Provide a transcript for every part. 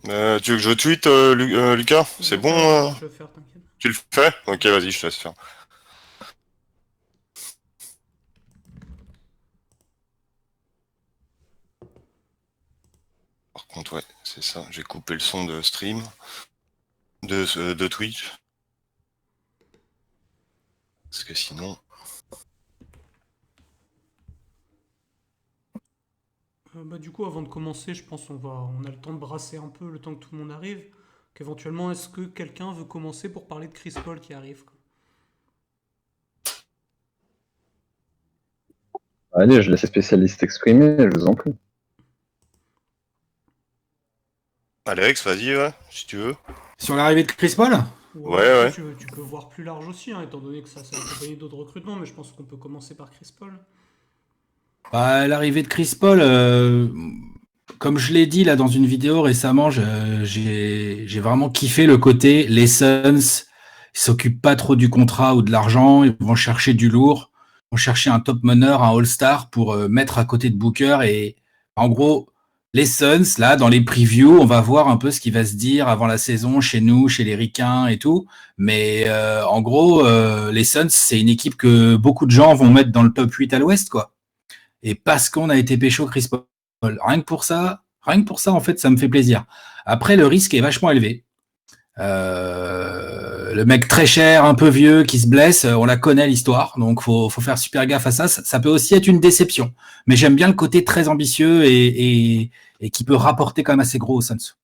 Tu veux que je tweete, Lucas? C'est bon, Je vais faire, t'inquiète. tu le fais? Ok, vas-y, je te laisse faire. Par contre, ouais, c'est ça. J'ai coupé le son de stream, de Twitch. Parce que sinon... Du coup, avant de commencer, je pense on a le temps de brasser un peu le temps que tout le monde arrive. Qu'éventuellement, est-ce que quelqu'un veut commencer pour parler de Chris Paul qui arrive quoi. Allez, je laisse les spécialistes exprimer, je vous en prie. Alex, vas-y, ouais, si tu veux. Sur l'arrivée de Chris Paul? Ou Ouais, après, ouais. tu peux voir plus large aussi, hein, étant donné que ça s'est accompagné d'autres recrutements, mais je pense qu'on peut commencer par Chris Paul. Bah, l'arrivée de Chris Paul, comme je l'ai dit là dans une vidéo récemment, j'ai vraiment kiffé le côté les Suns, ils s'occupent pas trop du contrat ou de l'argent, ils vont chercher du lourd, ils vont chercher un top meneur, un All-Star pour mettre à côté de Booker et en gros les Suns là dans les previews, on va voir un peu ce qui va se dire avant la saison chez nous, chez les Ricains et tout, mais en gros les Suns c'est une équipe que beaucoup de gens vont mettre dans le top 8 à l'Ouest quoi. Et parce qu'on a été pécho Chris Paul. Rien que pour ça, en fait, ça me fait plaisir. Après, le risque est vachement élevé. Le mec très cher, un peu vieux, qui se blesse, on la connaît l'histoire, donc faut faire super gaffe à ça. Ça peut aussi être une déception. Mais j'aime bien le côté très ambitieux et qui peut rapporter quand même assez gros aux Suns.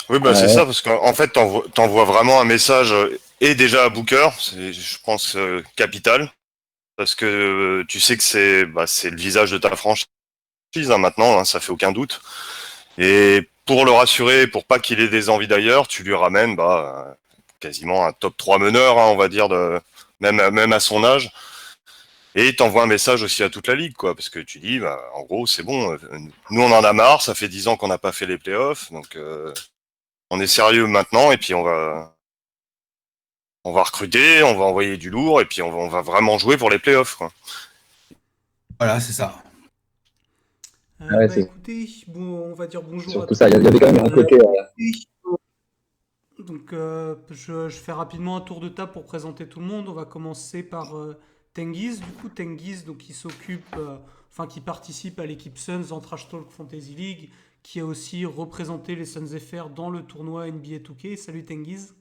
Oui, bah c'est ça, parce qu'en fait, t'envoies vraiment un message, et déjà à Booker, c'est, je pense, capital, parce que tu sais que c'est le visage de ta franchise, hein, maintenant, hein, ça fait aucun doute. Et pour le rassurer, pour pas qu'il ait des envies d'ailleurs, tu lui ramènes quasiment un top 3 meneur, hein, on va dire, même à son âge. Et t'envoies un message aussi à toute la ligue, quoi, parce que tu dis, bah, en gros, c'est bon, nous on en a marre, ça fait 10 ans qu'on n'a pas fait les playoffs, donc on est sérieux maintenant, et puis on va recruter, on va envoyer du lourd, et puis on va vraiment jouer pour les playoffs, quoi. Voilà, c'est ça. Ouais, c'est Écoutez, bon, on va dire bonjour à surtout tout ça. le Il y monde. avait quand même un côté. Donc, je fais rapidement un tour de table pour présenter tout le monde. On va commencer par Tengiz. Du coup, Tengiz, donc, qui participe à l'équipe Suns en Trash Talk Fantasy League, qui a aussi représenté les Suns FR dans le tournoi NBA 2K. Salut Tengiz.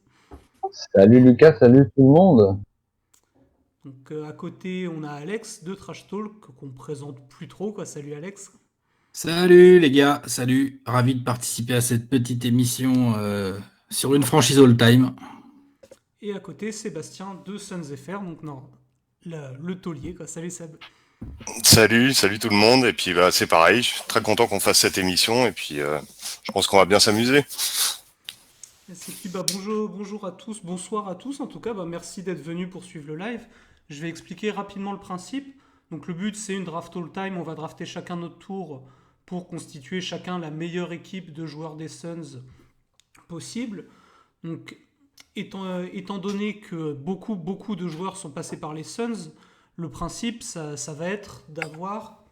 Salut Lucas, salut tout le monde. Donc, à côté, on a Alex de Trash Talk, qu'on présente plus trop, quoi. Salut Alex. Salut les gars, salut. Ravi de participer à cette petite émission sur une franchise all-time. Et à côté, Sébastien de Suns FR, donc non, le taulier, quoi. Salut Seb. Salut tout le monde, et puis bah, c'est pareil, je suis très content qu'on fasse cette émission, et puis je pense qu'on va bien s'amuser. Et puis bonjour à tous, bonsoir à tous en tout cas, merci d'être venus pour suivre le live. Je vais expliquer rapidement le principe. Donc le but c'est une draft all time, on va drafter chacun notre tour pour constituer chacun la meilleure équipe de joueurs des Suns possible. Donc étant donné que beaucoup de joueurs sont passés par les Suns, le principe ça va être d'avoir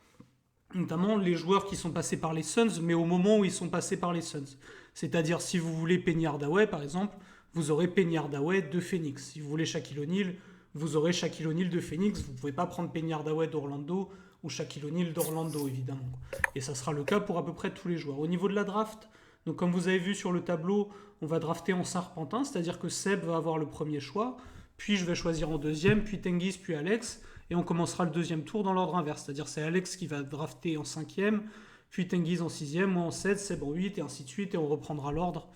notamment les joueurs qui sont passés par les Suns, mais au moment où ils sont passés par les Suns. C'est-à-dire, si vous voulez Penny Hardaway, par exemple, vous aurez Penny Hardaway de Phoenix. Si vous voulez Shaquille O'Neal, vous aurez Shaquille O'Neal de Phoenix. Vous ne pouvez pas prendre Penny Hardaway d'Orlando ou Shaquille O'Neal d'Orlando, évidemment. Et ça sera le cas pour à peu près tous les joueurs. Au niveau de la draft, donc comme vous avez vu sur le tableau, on va drafter en serpentin, c'est-à-dire que Seb va avoir le premier choix, puis je vais choisir en deuxième, puis Tengiz, puis Alex, et on commencera le deuxième tour dans l'ordre inverse. C'est-à-dire c'est Alex qui va drafter en cinquième, puis Tengiz en sixième, moi en 7, Seb en 8, et ainsi de suite, et on reprendra l'ordre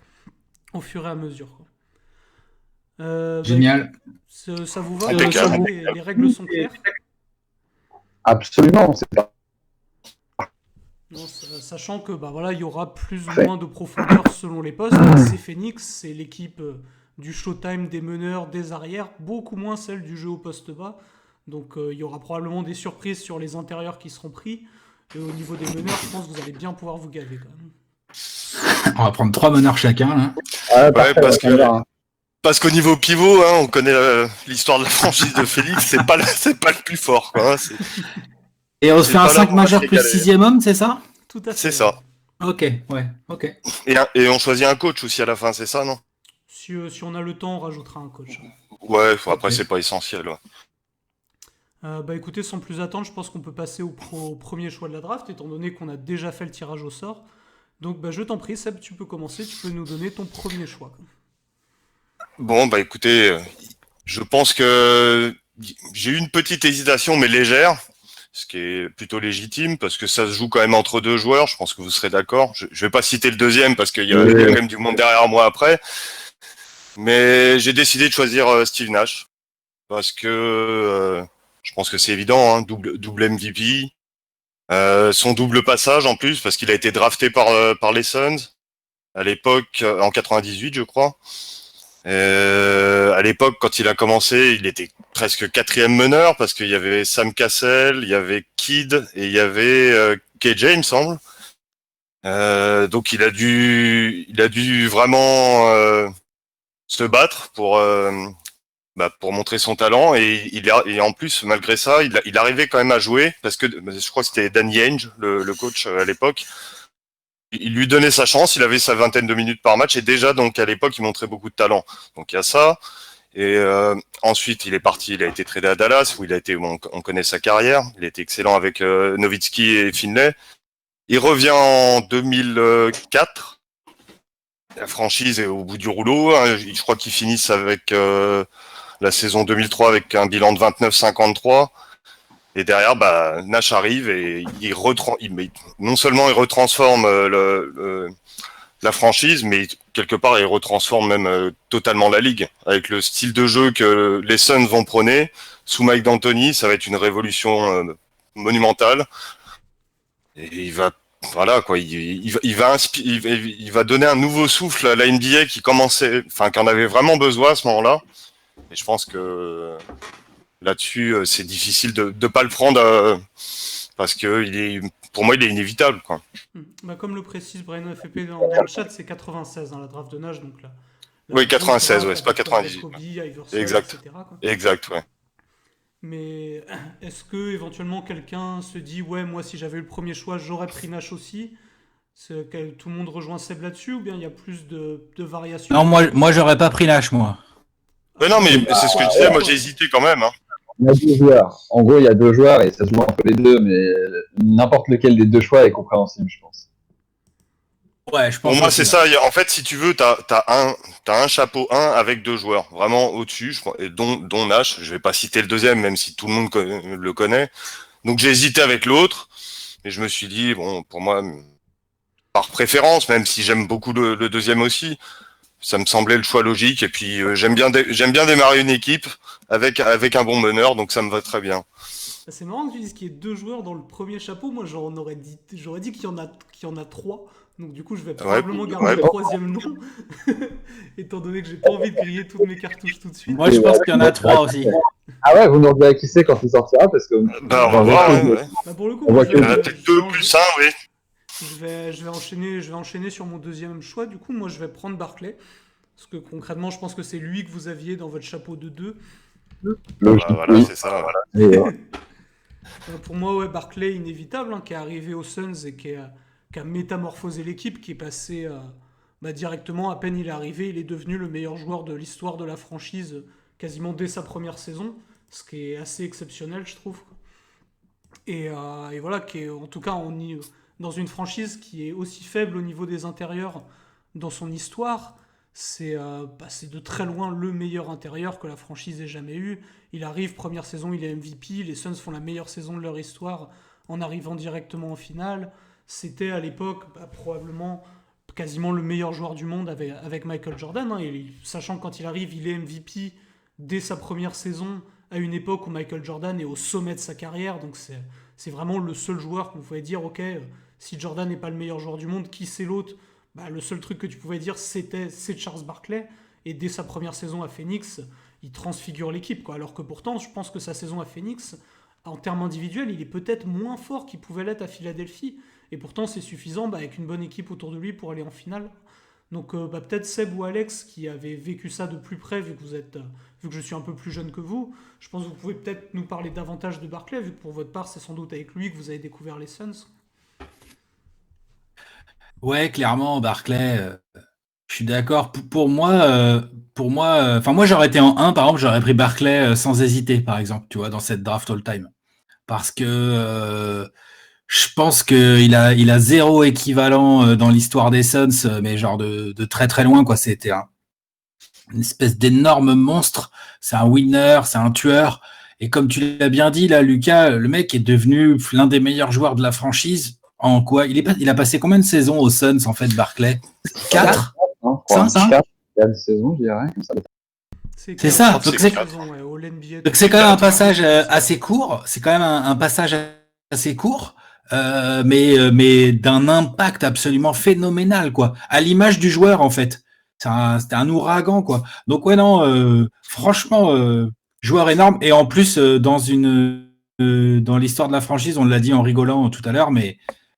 au fur et à mesure. Génial. Ça vous va? Impeccable. Les règles sont claires? Absolument, c'est pas. Non, sachant que voilà, il y aura plus ou moins de profondeur selon les postes. C'est Phoenix, c'est l'équipe du Showtime des meneurs, des arrières, beaucoup moins celle du jeu au poste bas. Donc il y aura probablement des surprises sur les intérieurs qui seront pris. Et au niveau des meneurs, je pense que vous allez bien pouvoir vous gaver quand même. On va prendre 3 meneurs chacun là. Ah, Ouais, parfait, parce qu'au niveau pivot, hein, on connaît l'histoire de la franchise de Félix, c'est pas le plus fort, quoi. Hein, Et on se fait un pas là 5 où on va se majeur plus régaler. 6ème homme, c'est ça? Tout à fait. C'est ça. Ok, ouais, ok. Et on choisit un coach aussi à la fin, c'est ça, non? Si on a le temps, on rajoutera un coach. Ouais, après, Ok. c'est pas essentiel. Ouais. Bah écoutez, sans plus attendre, je pense qu'on peut passer au premier choix de la draft, étant donné qu'on a déjà fait le tirage au sort. Donc bah, je t'en prie, Seb, tu peux commencer, tu peux nous donner ton premier choix. Bon, bah écoutez, je pense que j'ai eu une petite hésitation, mais légère, ce qui est plutôt légitime, parce que ça se joue quand même entre deux joueurs, je pense que vous serez d'accord. Je vais pas citer le deuxième, parce qu'il y a quand même du monde derrière moi après, mais j'ai décidé de choisir Steve Nash, parce que je pense que c'est évident, hein, double MVP, son double passage en plus, parce qu'il a été drafté par les Suns, à l'époque, en 98, je crois. À l'époque, quand il a commencé, il était presque quatrième meneur parce qu'il y avait Sam Cassell, il y avait Kidd et il y avait KJ, il me semble. Donc il a dû vraiment se battre pour montrer son talent et en plus malgré ça, il arrivait quand même à jouer parce que je crois que c'était Danny Ainge, le coach à l'époque. Il lui donnait sa chance, il avait sa vingtaine de minutes par match et déjà donc à l'époque il montrait beaucoup de talent. Donc il y a ça. Et ensuite, il est parti, il a été tradé à Dallas, où on connaît sa carrière. Il a été excellent avec Nowitzki et Finlay. Il revient en 2004. La franchise est au bout du rouleau. Je crois qu'ils finissent avec la saison 2003 avec un bilan de 29-53. Et derrière, bah, Nash arrive et non seulement il retransforme la franchise, mais quelque part, il retransforme même totalement la ligue. Avec le style de jeu que les Suns vont prôner, sous Mike D'Antoni, ça va être une révolution monumentale. Et voilà quoi, il va donner un nouveau souffle à la NBA qui en avait vraiment besoin à ce moment-là. Et je pense que là-dessus, c'est difficile de pas le prendre parce que pour moi, il est inévitable, quoi. Bah, comme le précise Brian FP dans le chat, c'est 96 la draft de Nash, donc la Oui, grosse 96, ouais, draft c'est pas avec 98. Kobe, Iverson, Exact, etc. Quoi. exact, ouais. Mais est-ce que éventuellement quelqu'un se dit ouais, moi si j'avais eu le premier choix, j'aurais pris Nash aussi? Tout le monde rejoint Seb là-dessus ou bien il y a plus de variations? Non, moi j'aurais pas pris Nash, moi. Mais non, mais c'est ce que je disais, moi j'ai Pourquoi? hésité quand même. Hein. Il y a deux joueurs. En gros, il y a deux joueurs et ça se joue entre les deux, mais n'importe lequel des deux choix est compréhensible, je pense. Ouais, je Pour pense moi, aussi. c'est ça. En fait, si tu veux, t'as un chapeau 1 avec deux joueurs, vraiment au-dessus, et dont Nash. Je vais pas citer le deuxième, même si tout le monde le connaît. Donc j'ai hésité avec l'autre, et je me suis dit, bon, pour moi, par préférence, même si j'aime beaucoup le deuxième aussi, ça me semblait le choix logique. Et puis j'aime bien démarrer une équipe avec un bon meneur, donc ça me va très bien. Bah, c'est marrant que tu dises qu'il y ait deux joueurs dans le premier chapeau. Moi, j'aurais dit qu'il y en a trois. Donc, du coup, je vais Ouais, probablement garder ouais. le troisième nom. Étant donné que j'ai pas envie de griller toutes mes cartouches tout de suite. Moi, je pense qu'il y en a trois aussi. Ah ouais, vous nous direz qui c'est quand il sortira, parce que Bah, on va voir. Ouais. Bah, pour le coup, On moi, voit je que- Il y en a vais, peut-être deux plus un, oui. je vais enchaîner sur mon deuxième choix. Du coup, moi, je vais prendre Barclay. Parce que concrètement, je pense que c'est lui que vous aviez dans votre chapeau de deux. logique. Bah, voilà, Oui. c'est ça. Voilà. Et, Pour moi, ouais, Barclay, inévitable, hein, qui est arrivé aux Suns et qui a métamorphosé l'équipe, qui est passé bah, directement, à peine il est arrivé, il est devenu le meilleur joueur de l'histoire de la franchise quasiment dès sa première saison, ce qui est assez exceptionnel, je trouve. Et voilà, qui est en tout cas dans une franchise qui est aussi faible au niveau des intérieurs dans son histoire. C'est de très loin le meilleur intérieur que la franchise ait jamais eu. Il arrive, première saison, il est MVP. Les Suns font la meilleure saison de leur histoire en arrivant directement en finale. C'était à l'époque probablement quasiment le meilleur joueur du monde avec Michael Jordan. Hein. Sachant que quand il arrive, il est MVP dès sa première saison, à une époque où Michael Jordan est au sommet de sa carrière. Donc c'est vraiment le seul joueur qu'on pouvait dire, ok, si Jordan n'est pas le meilleur joueur du monde, qui c'est l'autre? Bah, le seul truc que tu pouvais dire, c'est Charles Barkley. Et dès sa première saison à Phoenix, il transfigure l'équipe. Alors que pourtant, je pense que sa saison à Phoenix, en termes individuels, il est peut-être moins fort qu'il pouvait l'être à Philadelphie. Et pourtant, c'est suffisant avec une bonne équipe autour de lui pour aller en finale. Donc peut-être Seb ou Alex qui avez vécu ça de plus près, vu que je suis un peu plus jeune que vous, je pense que vous pouvez peut-être nous parler davantage de Barkley, vu que pour votre part, c'est sans doute avec lui que vous avez découvert les Suns. Ouais, clairement, Barclay, je suis d'accord. Enfin moi j'aurais été en 1, par exemple, j'aurais pris Barclay sans hésiter, par exemple, tu vois, dans cette draft all-time. Parce que je pense qu'il a zéro équivalent dans l'histoire des Suns, mais genre de très très loin, quoi. C'était une espèce d'énorme monstre. C'est un winner, c'est un tueur. Et comme tu l'as bien dit, là, Lucas, le mec est devenu l'un des meilleurs joueurs de la franchise. En quoi il a passé combien de saisons aux Suns, en fait, Barclay? 4? 5? 4 saisons, je dirais. Comme ça. C'est ça. Donc c'est Donc c'est quand même un passage assez court. C'est quand même un passage assez court, mais d'un impact absolument phénoménal, quoi. À l'image du joueur, en fait. C'était un ouragan, quoi. Donc ouais, non, franchement, joueur énorme. Et en plus, dans l'histoire de la franchise, on l'a dit en rigolant tout à l'heure, mais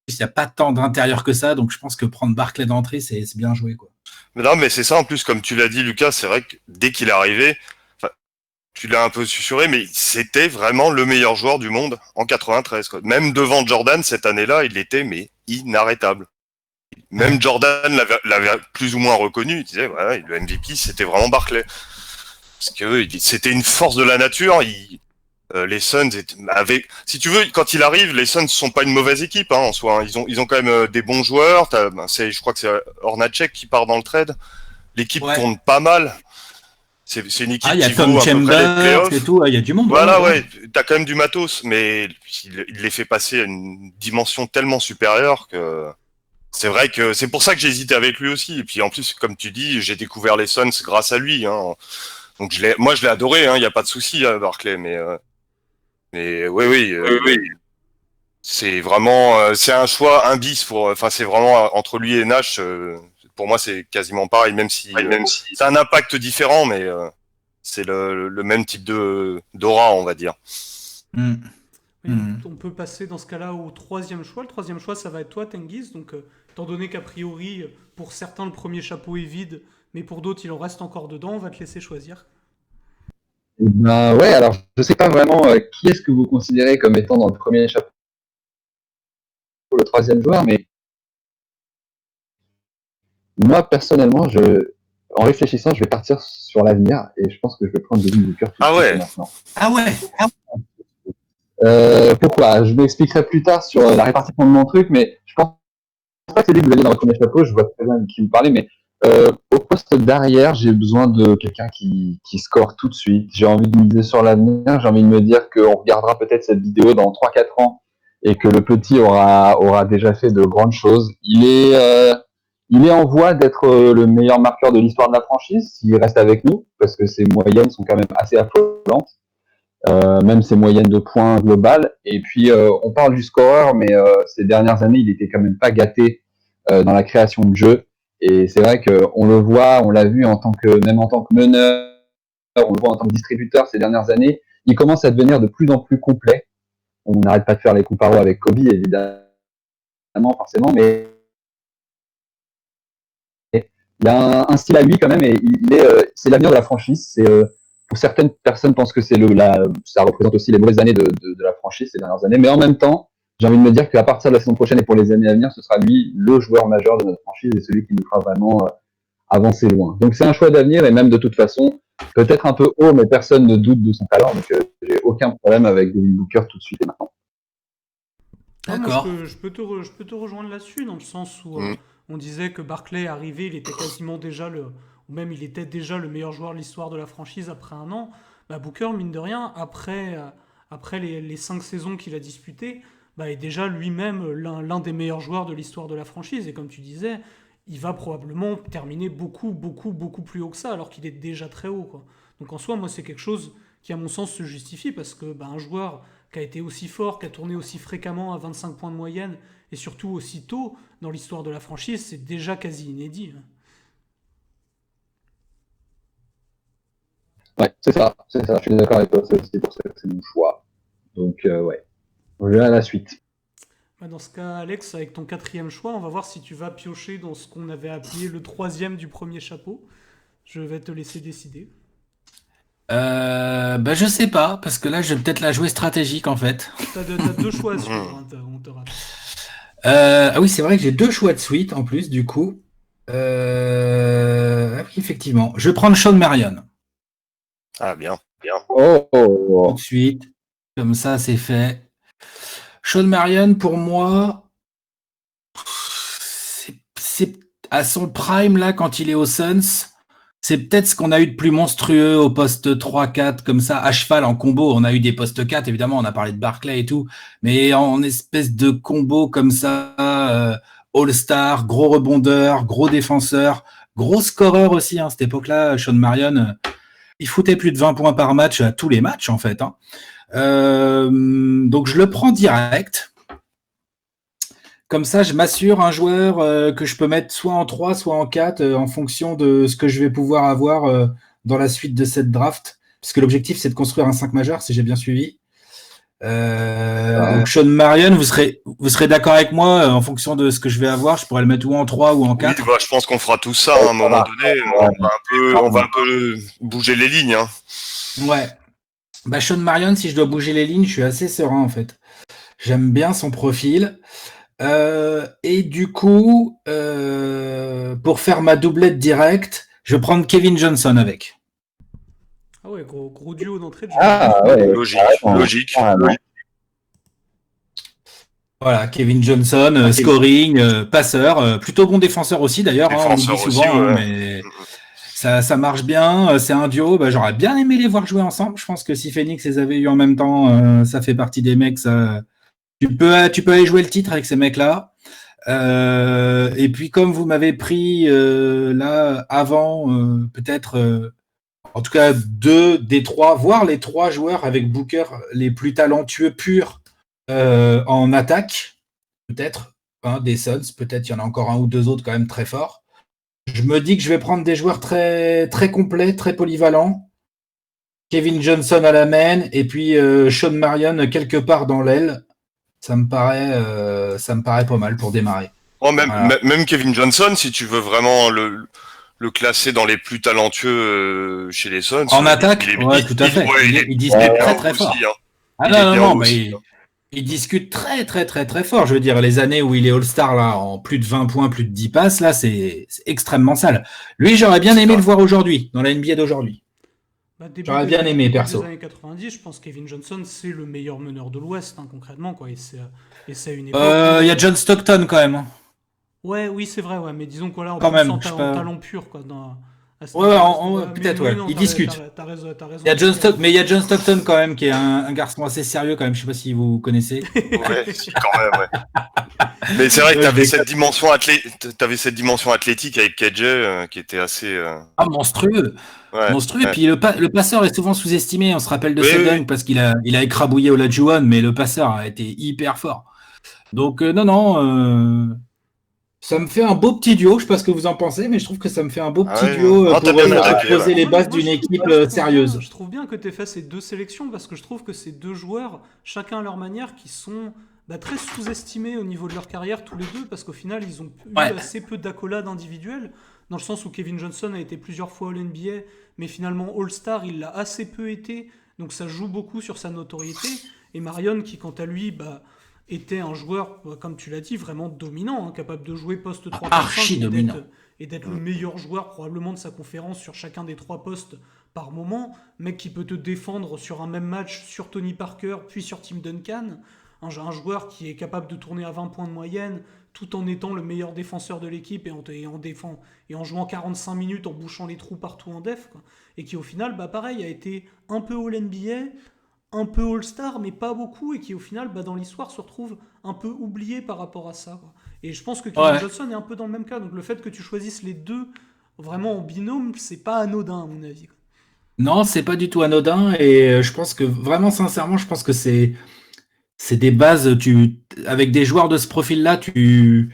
il n'y a pas tant d'intérieur que ça. Donc je pense que prendre Barclay d'entrée, c'est bien joué, quoi. Mais non, mais c'est ça en plus, comme tu l'as dit, Lucas, c'est vrai que dès qu'il est arrivé, tu l'as un peu susurré, mais c'était vraiment le meilleur joueur du monde en 93. Quoi. Même devant Jordan, cette année-là, il était mais inarrêtable. Même Jordan l'avait plus ou moins reconnu. Il disait, voilà, le MVP, c'était vraiment Barclay. Parce que c'était une force de la nature. Les Suns avaient, si tu veux, quand il arrive, les Suns ne sont pas une mauvaise équipe en soi. Hein. Ils ont quand même des bons joueurs. Je crois que c'est Hornacek qui part dans le trade. L'équipe tourne pas mal. C'est une équipe il y a qui Tom vaut à peu près les playoffs. Et tout, il y a du monde. Voilà, ouais, t'as quand même du matos, mais il les fait passer à une dimension tellement supérieure que c'est vrai que c'est pour ça que j'ai hésité avec lui aussi. Et puis en plus, comme tu dis, j'ai découvert les Suns grâce à lui. Hein. Donc moi je l'ai adoré, il y a pas de souci, Barclay, mais oui, c'est vraiment, c'est un choix, un bis enfin c'est vraiment entre lui et Nash. Pour moi, c'est quasiment pareil, même si c'est un impact différent, mais c'est le même type d'aura, on va dire. On peut passer dans ce cas-là au troisième choix. Le troisième choix, ça va être toi, Tengiz. Donc, étant donné qu'a priori, pour certains, le premier chapeau est vide, mais pour d'autres, il en reste encore dedans, on va te laisser choisir. Ben ouais, alors je sais pas vraiment qui est-ce que vous considérez comme étant dans le premier chapeau, le troisième joueur, mais moi personnellement, en réfléchissant, je vais partir sur l'avenir et je pense que je vais prendre Devin Booker tout de suite maintenant. Ah ouais. Pourquoi? Je m'expliquerai plus tard sur la répartition de mon truc, mais je pense pas que c'est lui que vous avez dans le premier chapeau. Je vois très bien de qui vous parlez, mais au poste d'arrière, j'ai besoin de quelqu'un qui score tout de suite. J'ai envie de miser sur l'avenir. J'ai envie de me dire qu'on regardera peut-être cette vidéo dans 3-4 ans et que le petit aura déjà fait de grandes choses. Il est en voie d'être le meilleur marqueur de l'histoire de la franchise s'il reste avec nous, parce que ses moyennes sont quand même assez affolantes. Même ses moyennes de points globales. Et puis, on parle du scoreur, mais ces dernières années, il était quand même pas gâté dans la création de jeu. Et c'est vrai qu'on le voit, on l'a vu même en tant que meneur, on le voit en tant que distributeur ces dernières années, il commence à devenir de plus en plus complet. On n'arrête pas de faire les comparos avec Kobe, évidemment, forcément, mais il a un style à lui quand même, et c'est l'avenir de la franchise. Pour certaines personnes pensent que ça représente aussi les mauvaises années de la franchise ces dernières années, mais en même temps, j'ai envie de me dire qu'à partir de la saison prochaine et pour les années à venir, ce sera lui le joueur majeur de notre franchise et celui qui nous fera vraiment avancer loin. Donc c'est un choix d'avenir et même de toute façon, peut-être un peu haut, mais personne ne doute de son talent, donc j'ai aucun problème avec Devin Booker tout de suite et maintenant. D'accord. Moi, je peux te rejoindre là-dessus, dans le sens où on disait que Barclay arrivé, il était quasiment déjà ou même il était déjà le meilleur joueur de l'histoire de la franchise après un an. Bah, Booker, mine de rien, après les 5 saisons qu'il a disputées, bah, est déjà lui-même l'un des meilleurs joueurs de l'histoire de la franchise. Et comme tu disais, il va probablement terminer beaucoup, beaucoup, beaucoup plus haut que ça, alors qu'il est déjà très haut, quoi. Donc en soi, moi, c'est quelque chose qui, à mon sens, se justifie, parce que bah, un joueur qui a été aussi fort, qui a tourné aussi fréquemment à 25 points de moyenne, et surtout aussi tôt dans l'histoire de la franchise, c'est déjà quasi inédit. Ouais, c'est ça, je suis d'accord avec toi, c'est aussi pour ça que c'est mon choix. Donc ouais, on verra la suite. Dans ce cas, Alex, avec ton 4e choix, on va voir si tu vas piocher dans ce qu'on avait appelé le 3e du premier chapeau. Je vais te laisser décider. Bah je sais pas, parce que là je vais peut-être la jouer stratégique en fait. T'as 2 choix à suivre, on te rappelle. Ah oui, c'est vrai que j'ai 2 choix de suite en plus, du coup. Ah oui, effectivement. Je vais prendre Sean Marion Ah, bien, bien. Oh, tout de suite. Comme ça, c'est fait. Sean Marion, pour moi, c'est à son prime, là, quand il est aux Suns. C'est peut-être ce qu'on a eu de plus monstrueux au poste 3-4, comme ça, à cheval, en combo. On a eu des postes 4, évidemment, on a parlé de Barclay et tout. Mais en espèce de combo comme ça, All-Star, gros rebondeur, gros défenseur, gros scoreur aussi. Hein, cette époque-là, Sean Marion, il foutait plus de 20 points par match à tous les matchs, en fait. Hein. Donc, je le prends direct. Comme ça, je m'assure un joueur que je peux mettre soit en 3, soit en 4, en fonction de ce que je vais pouvoir avoir dans la suite de cette draft. Parce que l'objectif, c'est de construire un 5 majeur, si j'ai bien suivi. Donc Sean Marion, vous serez d'accord avec moi en fonction de ce que je vais avoir, je pourrais le mettre ou en 3 ou en 4. Oui, bah, je pense qu'on fera tout ça à un moment donné. On va un peu bouger les lignes. Hein. Ouais. Bah, Sean Marion, si je dois bouger les lignes, je suis assez serein en fait. J'aime bien son profil. Et du coup, pour faire ma doublette directe, je vais prendre Kevin Johnson avec. Ah ouais, gros duo d'entrée de jeu. Ah ouais, Logique. Voilà, Kevin Johnson, scoring, passeur, plutôt bon défenseur aussi d'ailleurs, on oublie souvent, ouais. Mais ça marche bien, c'est un duo, j'aurais bien aimé les voir jouer ensemble, je pense que si Phoenix les avait eu en même temps, ça fait partie des mecs, tu peux aller jouer le titre avec ces mecs-là. Et puis comme vous m'avez pris là avant, peut-être, en tout cas 2 des 3, voire les 3 joueurs avec Booker les plus talentueux purs en attaque, peut-être, des Suns, peut-être il y en a encore un ou 2 autres quand même très forts. Je me dis que je vais prendre des joueurs très, très complets, très polyvalents. Kevin Johnson à la main et puis Sean Marion quelque part dans l'aile. Ça me paraît pas mal pour démarrer. Oh, même Kevin Johnson, si tu veux vraiment le classer dans les plus talentueux chez les Suns. En attaque, ouais, tout à fait. Il discute très très fort. Ah non, mais il discute très très très très fort. Je veux dire, les années où il est All-Star là, en plus de 20 points, plus de 10 passes, là, c'est extrêmement sale. Lui, j'aurais bien aimé le voir aujourd'hui, dans la NBA d'aujourd'hui. J'aurais bien aimé, perso. Dans les années 90, je pense que Kevin Johnson, c'est le meilleur meneur de l'Ouest, concrètement, quoi. Et c'est une époque. Il y a John Stockton quand même. Ouais, oui, c'est vrai, ouais. Mais disons quoi là, en talent pur, quoi. Peut-être, ouais. Il discute. T'as raison. Il y a John Stockton quand même, qui est un garçon assez sérieux quand même. Je sais pas si vous connaissez. Ouais, quand même, ouais. Mais c'est vrai que t'avais cette dimension athlétique avec KJ qui était assez. Monstrueux. Ouais, monstrueux. Ouais. Et puis le passeur est souvent sous-estimé. On se rappelle de ses dunks parce qu'il a écrabouillé Olajuwon, mais le passeur a été hyper fort. Donc ça me fait un beau petit duo. Je sais pas ce que vous en pensez, mais je trouve que ça me fait un beau petit duo pour poser les bases d'une équipe sérieuse. Je trouve bien que tu aies fait ces 2 sélections parce que je trouve que ces 2 joueurs, chacun à leur manière, qui sont très sous-estimés au niveau de leur carrière tous les 2 parce qu'au final ils ont eu assez peu d'accolades individuelles, dans le sens où Kevin Johnson a été plusieurs fois All-NBA, mais finalement All-Star il l'a assez peu été, donc ça joue beaucoup sur sa notoriété. Et Marion qui quant à lui était un joueur, comme tu l'as dit, vraiment dominant, capable de jouer poste 3-4-5 et d'être le meilleur joueur probablement de sa conférence sur chacun des 3 postes par moment, mec qui peut te défendre sur un même match sur Tony Parker puis sur Tim Duncan, un joueur qui est capable de tourner à 20 points de moyenne tout en étant le meilleur défenseur de l'équipe et en jouant 45 minutes en bouchant les trous partout en def, quoi. Et qui au final, pareil, a été un peu All-NBA, un peu All-Star, mais pas beaucoup, et qui au final, dans l'histoire, se retrouve un peu oublié par rapport à ça, quoi. Et je pense que Kevin Johnson est un peu dans le même cas, donc le fait que tu choisisses les 2 vraiment en binôme, c'est pas anodin à mon avis, quoi. Non, c'est pas du tout anodin, et je pense que, vraiment sincèrement, je pense que c'est des bases, avec des joueurs de ce profil-là, je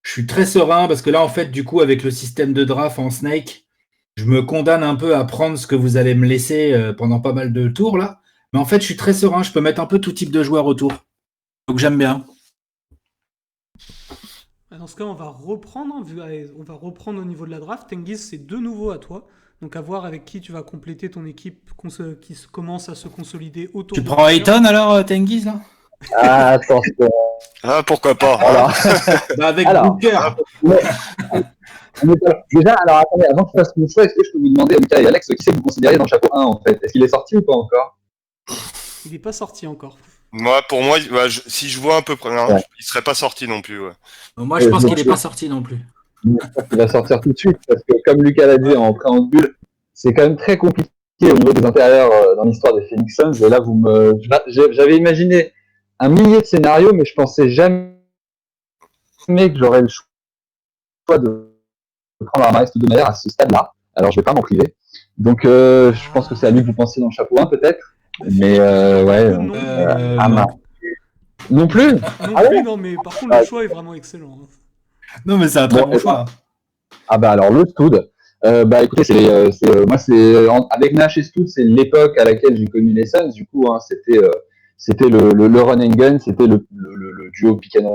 suis très serein, parce que là, en fait, du coup, avec le système de draft en Snake, je me condamne un peu à prendre ce que vous allez me laisser pendant pas mal de tours, là. Mais en fait, je suis très serein, je peux mettre un peu tout type de joueurs autour. Donc j'aime bien. Dans ce cas, on va reprendre au niveau de la draft. Tengiz, c'est de nouveau à toi. Donc à voir avec qui tu vas compléter ton équipe qui commence à se consolider autour. Tu prends Ayton alors, Tengiz, là? Attention. Ah, pourquoi pas. Voilà. Bah, avec Alors. Booker. Ouais. Déjà, alors attendez, avant que je fasse mon choix, est-ce que je peux vous demander, Lucas et Alex, qui c'est que vous considérez dans le chapeau 1 en fait? Est-ce qu'il est sorti ou pas encore? Il n'est pas sorti encore. Moi, pour moi, si je vois à peu près, Ouais. il serait pas sorti non plus. Ouais. Moi, je pense qu'il n'est pas sorti non plus. Il va sortir tout de suite parce que, comme Lucas l'a dit en préambule, c'est quand même très compliqué au niveau des intérieurs dans l'histoire des Phoenix Suns. Et là, j'avais imaginé un millier de scénarios, mais je pensais jamais que j'aurais le choix de prendre un Maestro de Maillard à ce stade-là. Alors, je vais pas m'en priver. Donc, je pense que c'est à lui que vous pensez dans le chapeau 1, peut-être. Mais, ouais. Non. Non plus. Non, mais par contre, le choix est vraiment excellent. Non, mais c'est un très bon choix. Ah bah alors le Stud, écoutez, moi avec Nash et Stud, c'est l'époque à laquelle j'ai connu les Suns. Du coup, c'était le run and gun, c'était le duo pick and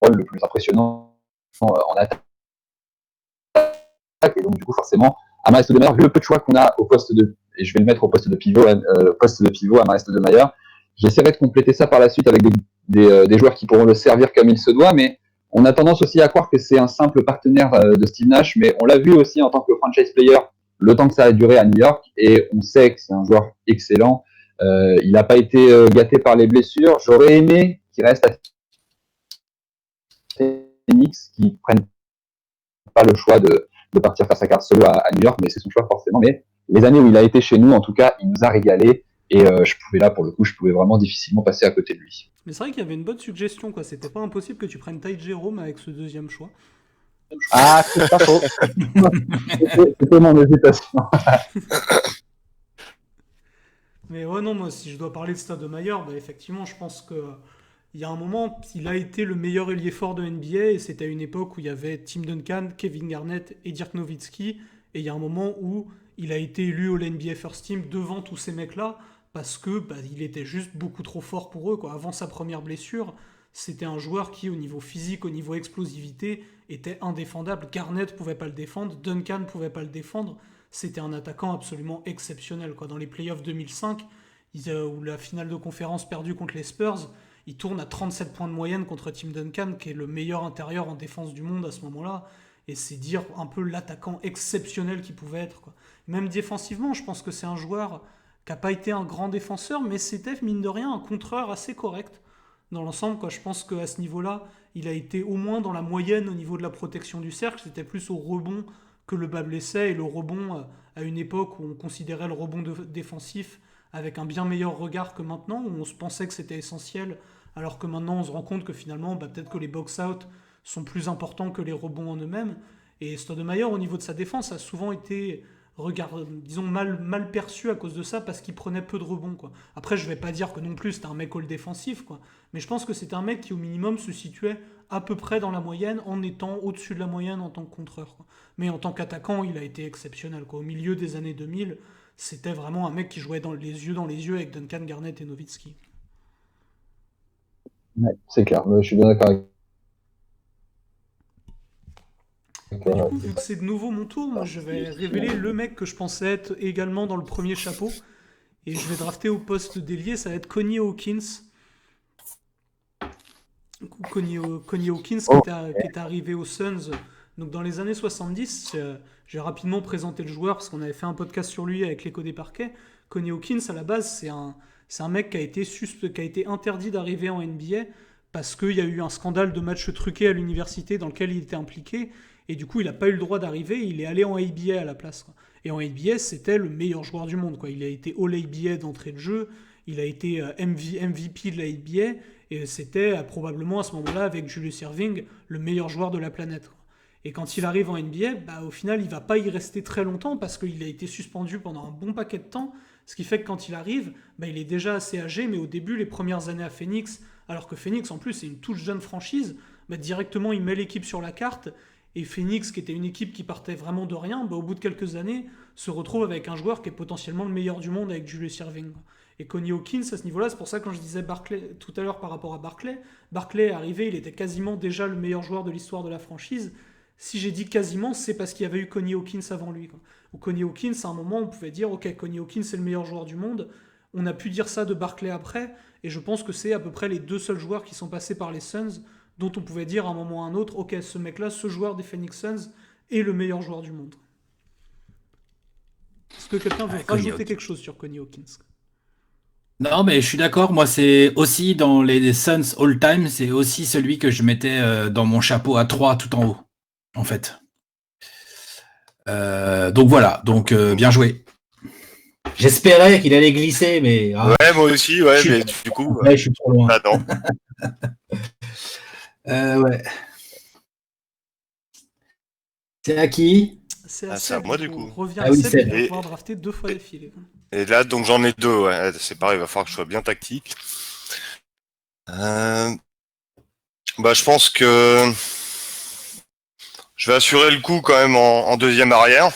roll le plus impressionnant en attaque. Et donc du coup, forcément, à Maris Stoudemire, vu le peu de choix qu'on a au poste de, et je vais le mettre au poste de pivot à Maris Stoudemire, j'essaierai de compléter ça par la suite avec des joueurs qui pourront le servir comme il se doit, mais on a tendance aussi à croire que c'est un simple partenaire de Steve Nash, mais on l'a vu aussi en tant que franchise player le temps que ça a duré à New York, et on sait que c'est un joueur excellent. Il n'a pas été gâté par les blessures. J'aurais aimé qu'il reste à Phoenix, qu'il prenne pas le choix de partir faire sa carte solo à New York, mais c'est son choix forcément. Mais les années où il a été chez nous, en tout cas, il nous a régalé. Et je pouvais vraiment difficilement passer à côté de lui. Mais c'est vrai qu'il y avait une bonne suggestion, quoi. C'était pas impossible que tu prennes Ty Jerome avec ce deuxième choix. Ah, c'est pas faux. C'était mon hésitation. Mais ouais, non, moi, si je dois parler de Stoudemire, effectivement, je pense que il y a un moment, il a été le meilleur ailier fort de NBA, et c'était à une époque où il y avait Tim Duncan, Kevin Garnett et Dirk Nowitzki, et il y a un moment où il a été élu au NBA First Team devant tous ces mecs-là, parce que il était juste beaucoup trop fort pour eux, quoi. Avant sa première blessure, c'était un joueur qui, au niveau physique, au niveau explosivité, était indéfendable. Garnett pouvait pas le défendre, Duncan pouvait pas le défendre. C'était un attaquant absolument exceptionnel, quoi. Dans les playoffs 2005, où la finale de conférence perdue contre les Spurs, il tourne à 37 points de moyenne contre Tim Duncan, qui est le meilleur intérieur en défense du monde à ce moment-là. Et c'est dire un peu l'attaquant exceptionnel qu'il pouvait être, quoi. Même défensivement, je pense que c'est un joueur qui n'a pas été un grand défenseur, mais c'était, mine de rien, un contreur assez correct dans l'ensemble, quoi. Je pense qu'à ce niveau-là, il a été au moins dans la moyenne au niveau de la protection du cercle. C'était plus au rebond que le bas blessait, et le rebond à une époque où on considérait le rebond défensif avec un bien meilleur regard que maintenant, où on se pensait que c'était essentiel, alors que maintenant on se rend compte que finalement, peut-être que les box-out sont plus importants que les rebonds en eux-mêmes. Et Stoudemire, au niveau de sa défense, a souvent été disons mal perçu à cause de ça, parce qu'il prenait peu de rebonds, quoi. Après, je vais pas dire que non plus c'était un mec all défensif, quoi, mais je pense que c'était un mec qui au minimum se situait à peu près dans la moyenne en étant au-dessus de la moyenne en tant que contreur, quoi. Mais en tant qu'attaquant, il a été exceptionnel, quoi. Au milieu des années 2000, c'était vraiment un mec qui jouait dans les yeux avec Duncan, Garnett et Nowitzki. Ouais, c'est clair, je suis bien d'accord avec Du coup, vu que c'est de nouveau mon tour, moi je vais révéler le mec que je pensais être également dans le premier chapeau. Et je vais drafter au poste d'ailier, ça va être Connie Hawkins. Connie Hawkins qui est arrivé aux Suns donc dans les années 70. Je vais rapidement présenter le joueur parce qu'on avait fait un podcast sur lui avec l'écho des parquets. Connie Hawkins, à la base, c'est un mec qui a été interdit d'arriver en NBA parce qu'il y a eu un scandale de matchs truqués à l'université dans lequel il était impliqué. Et du coup, il n'a pas eu le droit d'arriver, il est allé en ABA à la place, quoi. Et en ABA, c'était le meilleur joueur du monde, quoi. Il a été All-ABA d'entrée de jeu, il a été MVP de la ABA, et c'était probablement à ce moment-là, avec Julius Erving, le meilleur joueur de la planète, quoi. Et quand il arrive en NBA, au final, il va pas y rester très longtemps, parce qu'il a été suspendu pendant un bon paquet de temps, ce qui fait que quand il arrive, il est déjà assez âgé, mais au début, les premières années à Phoenix, alors que Phoenix, en plus, c'est une toute jeune franchise, directement, il met l'équipe sur la carte. Et Phoenix, qui était une équipe qui partait vraiment de rien, au bout de quelques années, se retrouve avec un joueur qui est potentiellement le meilleur du monde avec Julius Erving. Et Connie Hawkins, à ce niveau-là, c'est pour ça que quand je disais Barkley tout à l'heure par rapport à Barkley est arrivé, il était quasiment déjà le meilleur joueur de l'histoire de la franchise. Si j'ai dit quasiment, c'est parce qu'il y avait eu Connie Hawkins avant lui, quoi. Ou Connie Hawkins, à un moment, on pouvait dire, ok, Connie Hawkins c'est le meilleur joueur du monde. On a pu dire ça de Barkley après, et je pense que c'est à peu près les 2 seuls joueurs qui sont passés par les Suns dont on pouvait dire à un moment ou à un autre, ok, ce mec-là, ce joueur des Phoenix Suns est le meilleur joueur du monde. Est-ce que quelqu'un veut rajouter quelque chose sur Connie Hawkins? Non, mais je suis d'accord. Moi, c'est aussi dans les Suns all-time, c'est aussi celui que je mettais dans mon chapeau à 3 tout en haut, en fait. Donc voilà, bien joué. J'espérais qu'il allait glisser, mais... Ouais, moi aussi, ouais, mais du coup... je suis trop loin. Ah non. Ouais. C'est à qui? C'est à à moi, du coup. On revient Ah à oui, Seb, Seb. il va pouvoir drafter 2 fois d'affilée. Et là, donc j'en ai 2, ouais. C'est pareil, il va falloir que je sois bien tactique. Je pense que je vais assurer le coup quand même en deuxième arrière.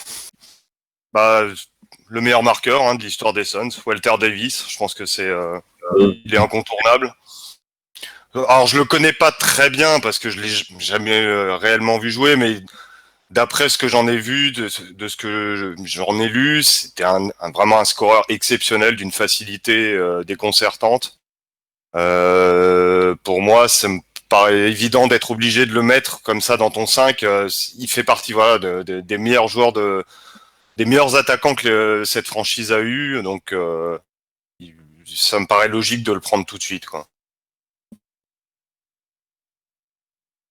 Le meilleur marqueur de l'histoire des Suns, Walter Davis. Je pense que il est incontournable. Alors je le connais pas très bien parce que je l'ai jamais réellement vu jouer, mais d'après ce que j'en ai vu, de ce que j'en ai lu, c'était vraiment un scoreur exceptionnel d'une facilité déconcertante. Pour moi, ça me paraît évident d'être obligé de le mettre comme ça dans ton 5. Il fait partie des meilleurs joueurs, des meilleurs attaquants que cette franchise a eu. Donc ça me paraît logique de le prendre tout de suite, quoi.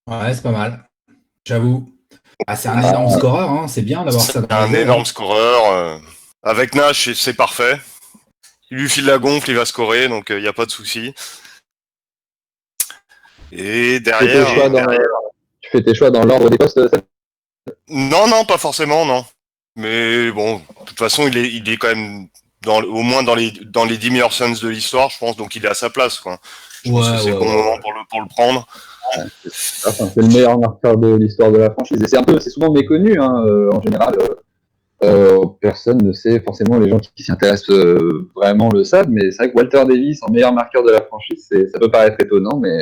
Ouais, c'est pas mal. J'avoue. C'est un énorme scoreur, hein. C'est bien d'avoir ça dans un les jeux, énorme hein. scoreur. Avec Nash, c'est parfait. Il lui file la gonfle, il va scorer, donc il n'y a pas de souci. Et derrière... Tu fais tes choix dans l'ordre des postes? Non, pas forcément, non. Mais bon, de toute façon, il est quand même au moins dans les 10 meilleurs Suns de l'histoire, je pense, donc il est à sa place, quoi. Je pense que c'est le bon moment pour le prendre. C'est le meilleur marqueur de l'histoire de la franchise. Et c'est souvent méconnu, en général. Personne ne sait forcément, les gens qui s'y intéressent vraiment le savent, mais c'est vrai que Walter Davis en meilleur marqueur de la franchise, ça peut paraître étonnant, mais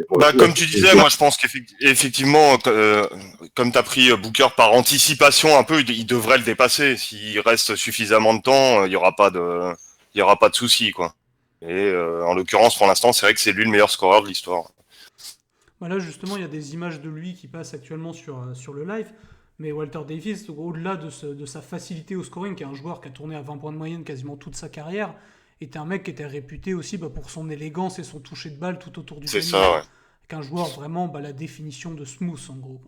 pour le coup, comme tu disais, moi je pense qu'effectivement, comme tu as pris Booker par anticipation un peu, il devrait le dépasser. S'il reste suffisamment de temps, il y aura pas de souci, quoi. Et en l'occurrence, pour l'instant, c'est vrai que c'est lui le meilleur scoreur de l'histoire. Voilà, justement, il y a des images de lui qui passent actuellement sur le live. Mais Walter Davis, au-delà de sa facilité au scoring, qui est un joueur qui a tourné à 20 points de moyenne quasiment toute sa carrière, était un mec qui était réputé aussi pour son élégance et son toucher de balle tout autour du panier. C'est ça, ouais. Avec un joueur vraiment la définition de smooth, en gros.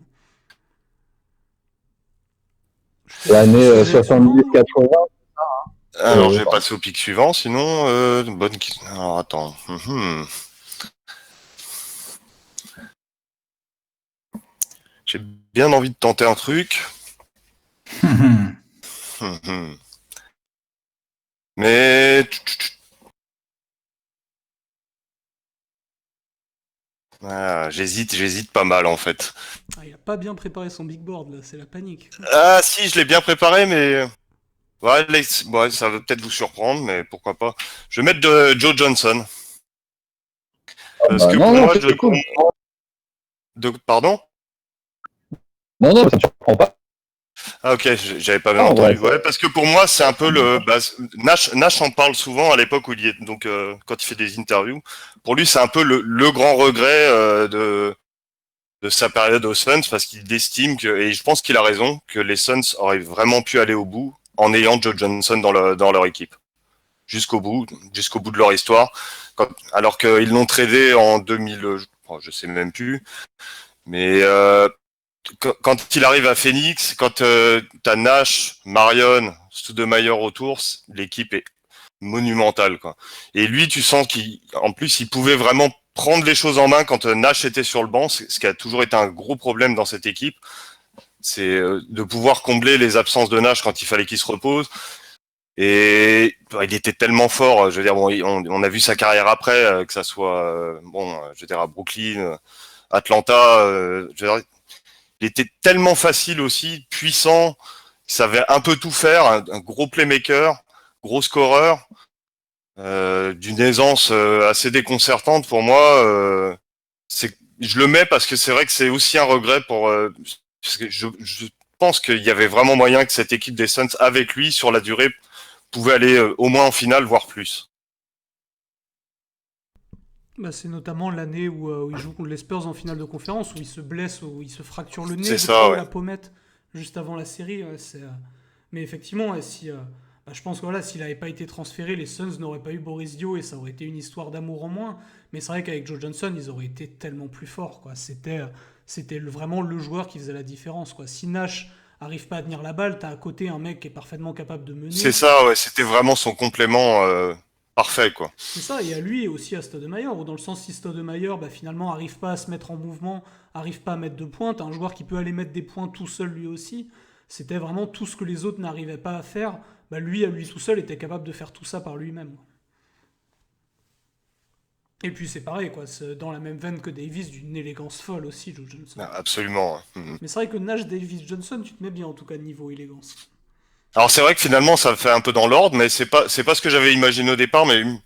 L'année 70-80. Alors, je vais passer au pic suivant, sinon, bonne question. Alors, attends. J'ai bien envie de tenter un truc. Mais... j'hésite pas mal, en fait. Il a pas bien préparé son big board, là, c'est la panique. Ah, si, je l'ai bien préparé, mais... Ouais, ça va peut-être vous surprendre, mais pourquoi pas. Je vais mettre de Joe Johnson. Parce que pour moi, c'est cool. Pardon? Non, ça ne surprend pas. Ah, ok, j'avais pas bien entendu. Ouais, parce que pour moi, c'est un peu Nash en parle souvent à l'époque où il y est, donc quand il fait des interviews. Pour lui, c'est un peu le grand regret de sa période aux Suns, parce qu'il estime et je pense qu'il a raison, que les Suns auraient vraiment pu aller au bout en ayant Joe Johnson dans leur équipe. Jusqu'au bout de leur histoire. Alors qu'ils l'ont tradé en 2000, je sais même plus. Mais quand il arrive à Phoenix, quand t'as Nash, Marion, Stoudemire autour, l'équipe est monumentale, quoi. Et lui, tu sens qu'en plus, il pouvait vraiment prendre les choses en main quand Nash était sur le banc, ce qui a toujours été un gros problème dans cette équipe. C'est de pouvoir combler les absences de Nash quand il fallait qu'il se repose. Et il était tellement fort, je veux dire, on a vu sa carrière après, que ça soit, je veux dire, à Brooklyn, Atlanta, je veux dire, il était tellement facile aussi, puissant, il savait un peu tout faire, un gros playmaker, gros scoreur, d'une aisance assez déconcertante pour moi. Je le mets parce que c'est vrai que c'est aussi un regret parce que je pense qu'il y avait vraiment moyen que cette équipe des Suns avec lui sur la durée pouvait aller au moins en finale, voire plus. Bah, c'est notamment l'année où il joue contre les Spurs en finale de conférence, où il se blesse, où il se fracture le nez, C'est je ça, crois, ou ouais. la pommette, juste avant la série. Ouais, mais effectivement, ouais, bah, je pense que voilà, s'il n'avait pas été transféré, les Suns n'auraient pas eu Boris Dio et ça aurait été une histoire d'amour en moins. Mais c'est vrai qu'avec Joe Johnson, ils auraient été tellement plus forts, quoi. Vraiment le joueur qui faisait la différence, quoi. Si Nash arrive pas à tenir la balle, t'as à côté un mec qui est parfaitement capable de C'est mener. ça, ouais. C'était vraiment son complément parfait, quoi. C'est ça, et à lui et aussi à Stoudemire, ou dans le sens si Stoudemire bah, finalement arrive pas à se mettre en mouvement, arrive pas à mettre de points, t'as un joueur qui peut aller mettre des points tout seul lui aussi. C'était vraiment tout ce que les autres n'arrivaient pas à faire. Bah, lui, à lui tout seul, était capable de faire tout ça par lui-même. Et puis c'est pareil, quoi, c'est dans la même veine que Davis, d'une élégance folle aussi, Joe Johnson. Ah, absolument. Ouais. Mhm. Mais c'est vrai que Nash, Davis, Johnson, tu te mets bien en tout cas niveau élégance. Alors c'est vrai que finalement ça fait un peu dans l'ordre, mais c'est pas ce que j'avais imaginé au départ, mais il me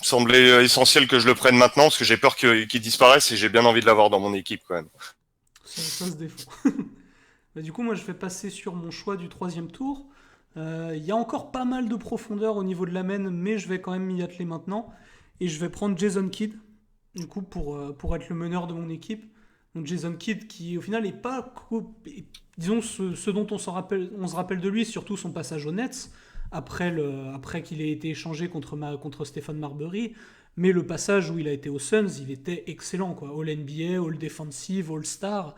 semblait essentiel que je le prenne maintenant parce que j'ai peur qu'il disparaisse et j'ai bien envie de l'avoir dans mon équipe quand même. Ça se défend. Bah, du coup, moi, je vais passer sur mon choix du troisième tour. Il y a encore pas mal de profondeur au niveau de la main, mais je vais quand même m'y atteler maintenant. Et je vais prendre Jason Kidd, du coup, pour être le meneur de mon équipe. Donc Jason Kidd, qui au final est pas... Disons, ce dont on se rappelle de lui, surtout son passage aux Nets, après qu'il ait été échangé contre Stephen Marbury. Mais le passage où il a été aux Suns, il était excellent, quoi. All NBA, All Defensive, All Star.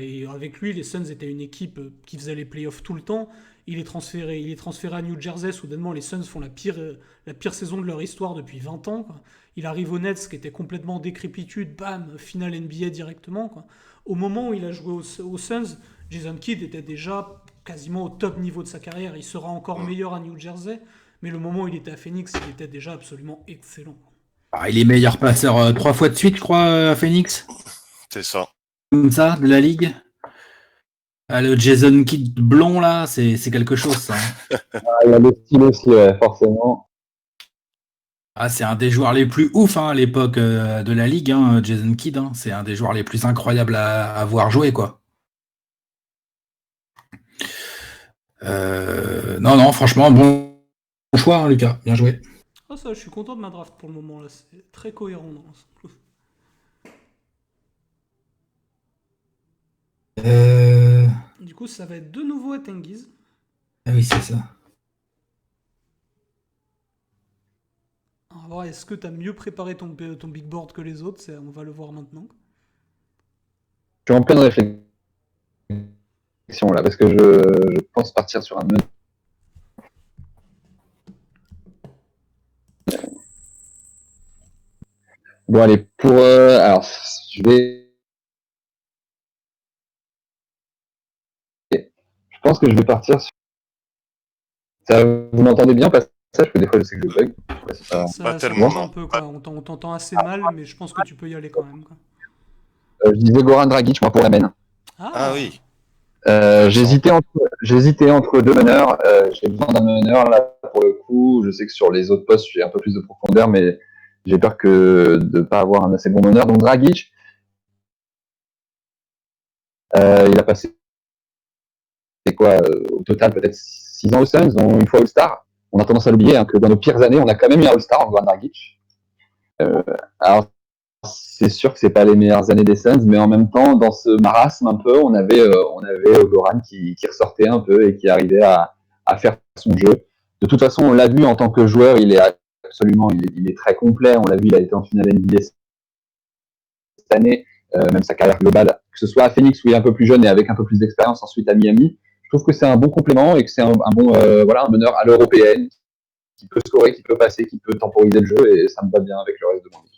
Et avec lui, les Suns étaient une équipe qui faisait les playoffs tout le temps. Il est transféré à New Jersey. Soudainement, les Suns font la pire saison de leur histoire depuis 20 ans, quoi. Il arrive aux Nets, qui était complètement en décrépitude. Bam, finale NBA directement, quoi. Au moment où il a joué aux Suns, Jason Kidd était déjà quasiment au top niveau de sa carrière. Il sera encore meilleur à New Jersey. Mais le moment où il était à Phoenix, il était déjà absolument excellent. Ah, il est meilleur passeur 3 fois de suite, je crois, à Phoenix. C'est ça. Comme ça, de la ligue. Ah, le Jason Kidd blond, là, c'est quelque chose, ça. Il a le style aussi, ouais, forcément. Ah, c'est un des joueurs les plus ouf à l'époque de la ligue, hein, Jason Kidd. C'est un des joueurs les plus incroyables à voir jouer, quoi. Non, franchement, bon choix, hein, Lucas. Bien joué. Ah ça, je suis content de ma draft pour le moment là, c'est très cohérent dans l'ensemble. Du coup, ça va être de nouveau à Tengiz. Ah oui, c'est ça. On va voir, est-ce que tu as mieux préparé ton big board que les autres? On va le voir maintenant. Je suis en pleine réflexion là, parce que je pense partir sur un meneur. Bon, allez, alors, je vais. Je pense que je vais partir sur. Vous m'entendez bien, passage? Parce que des fois, je sais que je bug. Ouais, c'est pas- Ça tellement, coupe un non. peu, quoi. On t'entend assez mal, mais je pense que tu peux y aller quand même, quoi. Je disais Goran Dragic, moi, pour la main. Ah oui. J'hésitais entre deux meneurs. J'ai besoin d'un meneur là pour le coup. Je sais que sur les autres postes, j'ai un peu plus de profondeur, mais j'ai peur de ne pas avoir un assez bon meneur. Donc Dragic, il a passé quoi au total peut-être 6 ans aux Suns, dont une fois All-Star. On a tendance à l'oublier que dans nos pires années, on a quand même eu un All-Star en Goran Dragic. Alors c'est sûr que c'est pas les meilleures années des Suns, mais en même temps, dans ce marasme un peu, on avait Goran qui ressortait un peu et qui arrivait à faire son jeu. De toute façon, on l'a vu en tant que joueur, il est très complet. On l'a vu, il a été en finale NBA cette année, même sa carrière globale, que ce soit à Phoenix où il est un peu plus jeune et avec un peu plus d'expérience ensuite à Miami. Je trouve que c'est un bon complément et que c'est un bon un meneur à l'européenne qui peut scorer, qui peut passer, qui peut temporiser le jeu et ça me va bien avec le reste de mon équipe.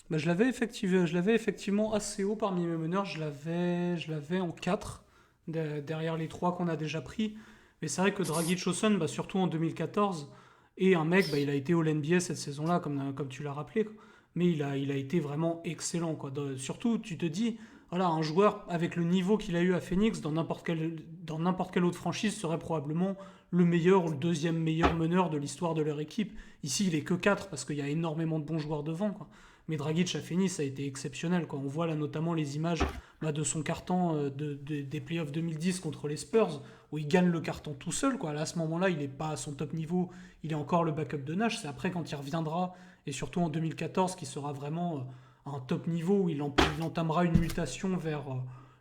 Bah, je l'avais effectivement assez haut parmi mes meneurs. Je l'avais en 4, derrière les 3 qu'on a déjà pris. Mais c'est vrai que Dragic au Sun, bah, surtout en 2014, et un mec, bah, il a été au NBA cette saison-là, comme tu l'as rappelé, quoi. Mais il a été vraiment excellent, quoi. Surtout, tu te dis, voilà, un joueur avec le niveau qu'il a eu à Phoenix, dans n'importe quelle autre franchise, serait probablement le meilleur ou le deuxième meilleur meneur de l'histoire de leur équipe. Ici, il est que 4 parce qu'il y a énormément de bons joueurs devant, quoi. Mais Dragic à Phoenix, ça a été exceptionnel, quoi. On voit là notamment les images de son carton des playoffs 2010 contre les Spurs, où il gagne le carton tout seul, quoi. Là, à ce moment-là, il n'est pas à son top niveau, il est encore le backup de Nash. C'est après, quand il reviendra, et surtout en 2014, qu'il sera vraiment à un top niveau, où il entamera une mutation vers...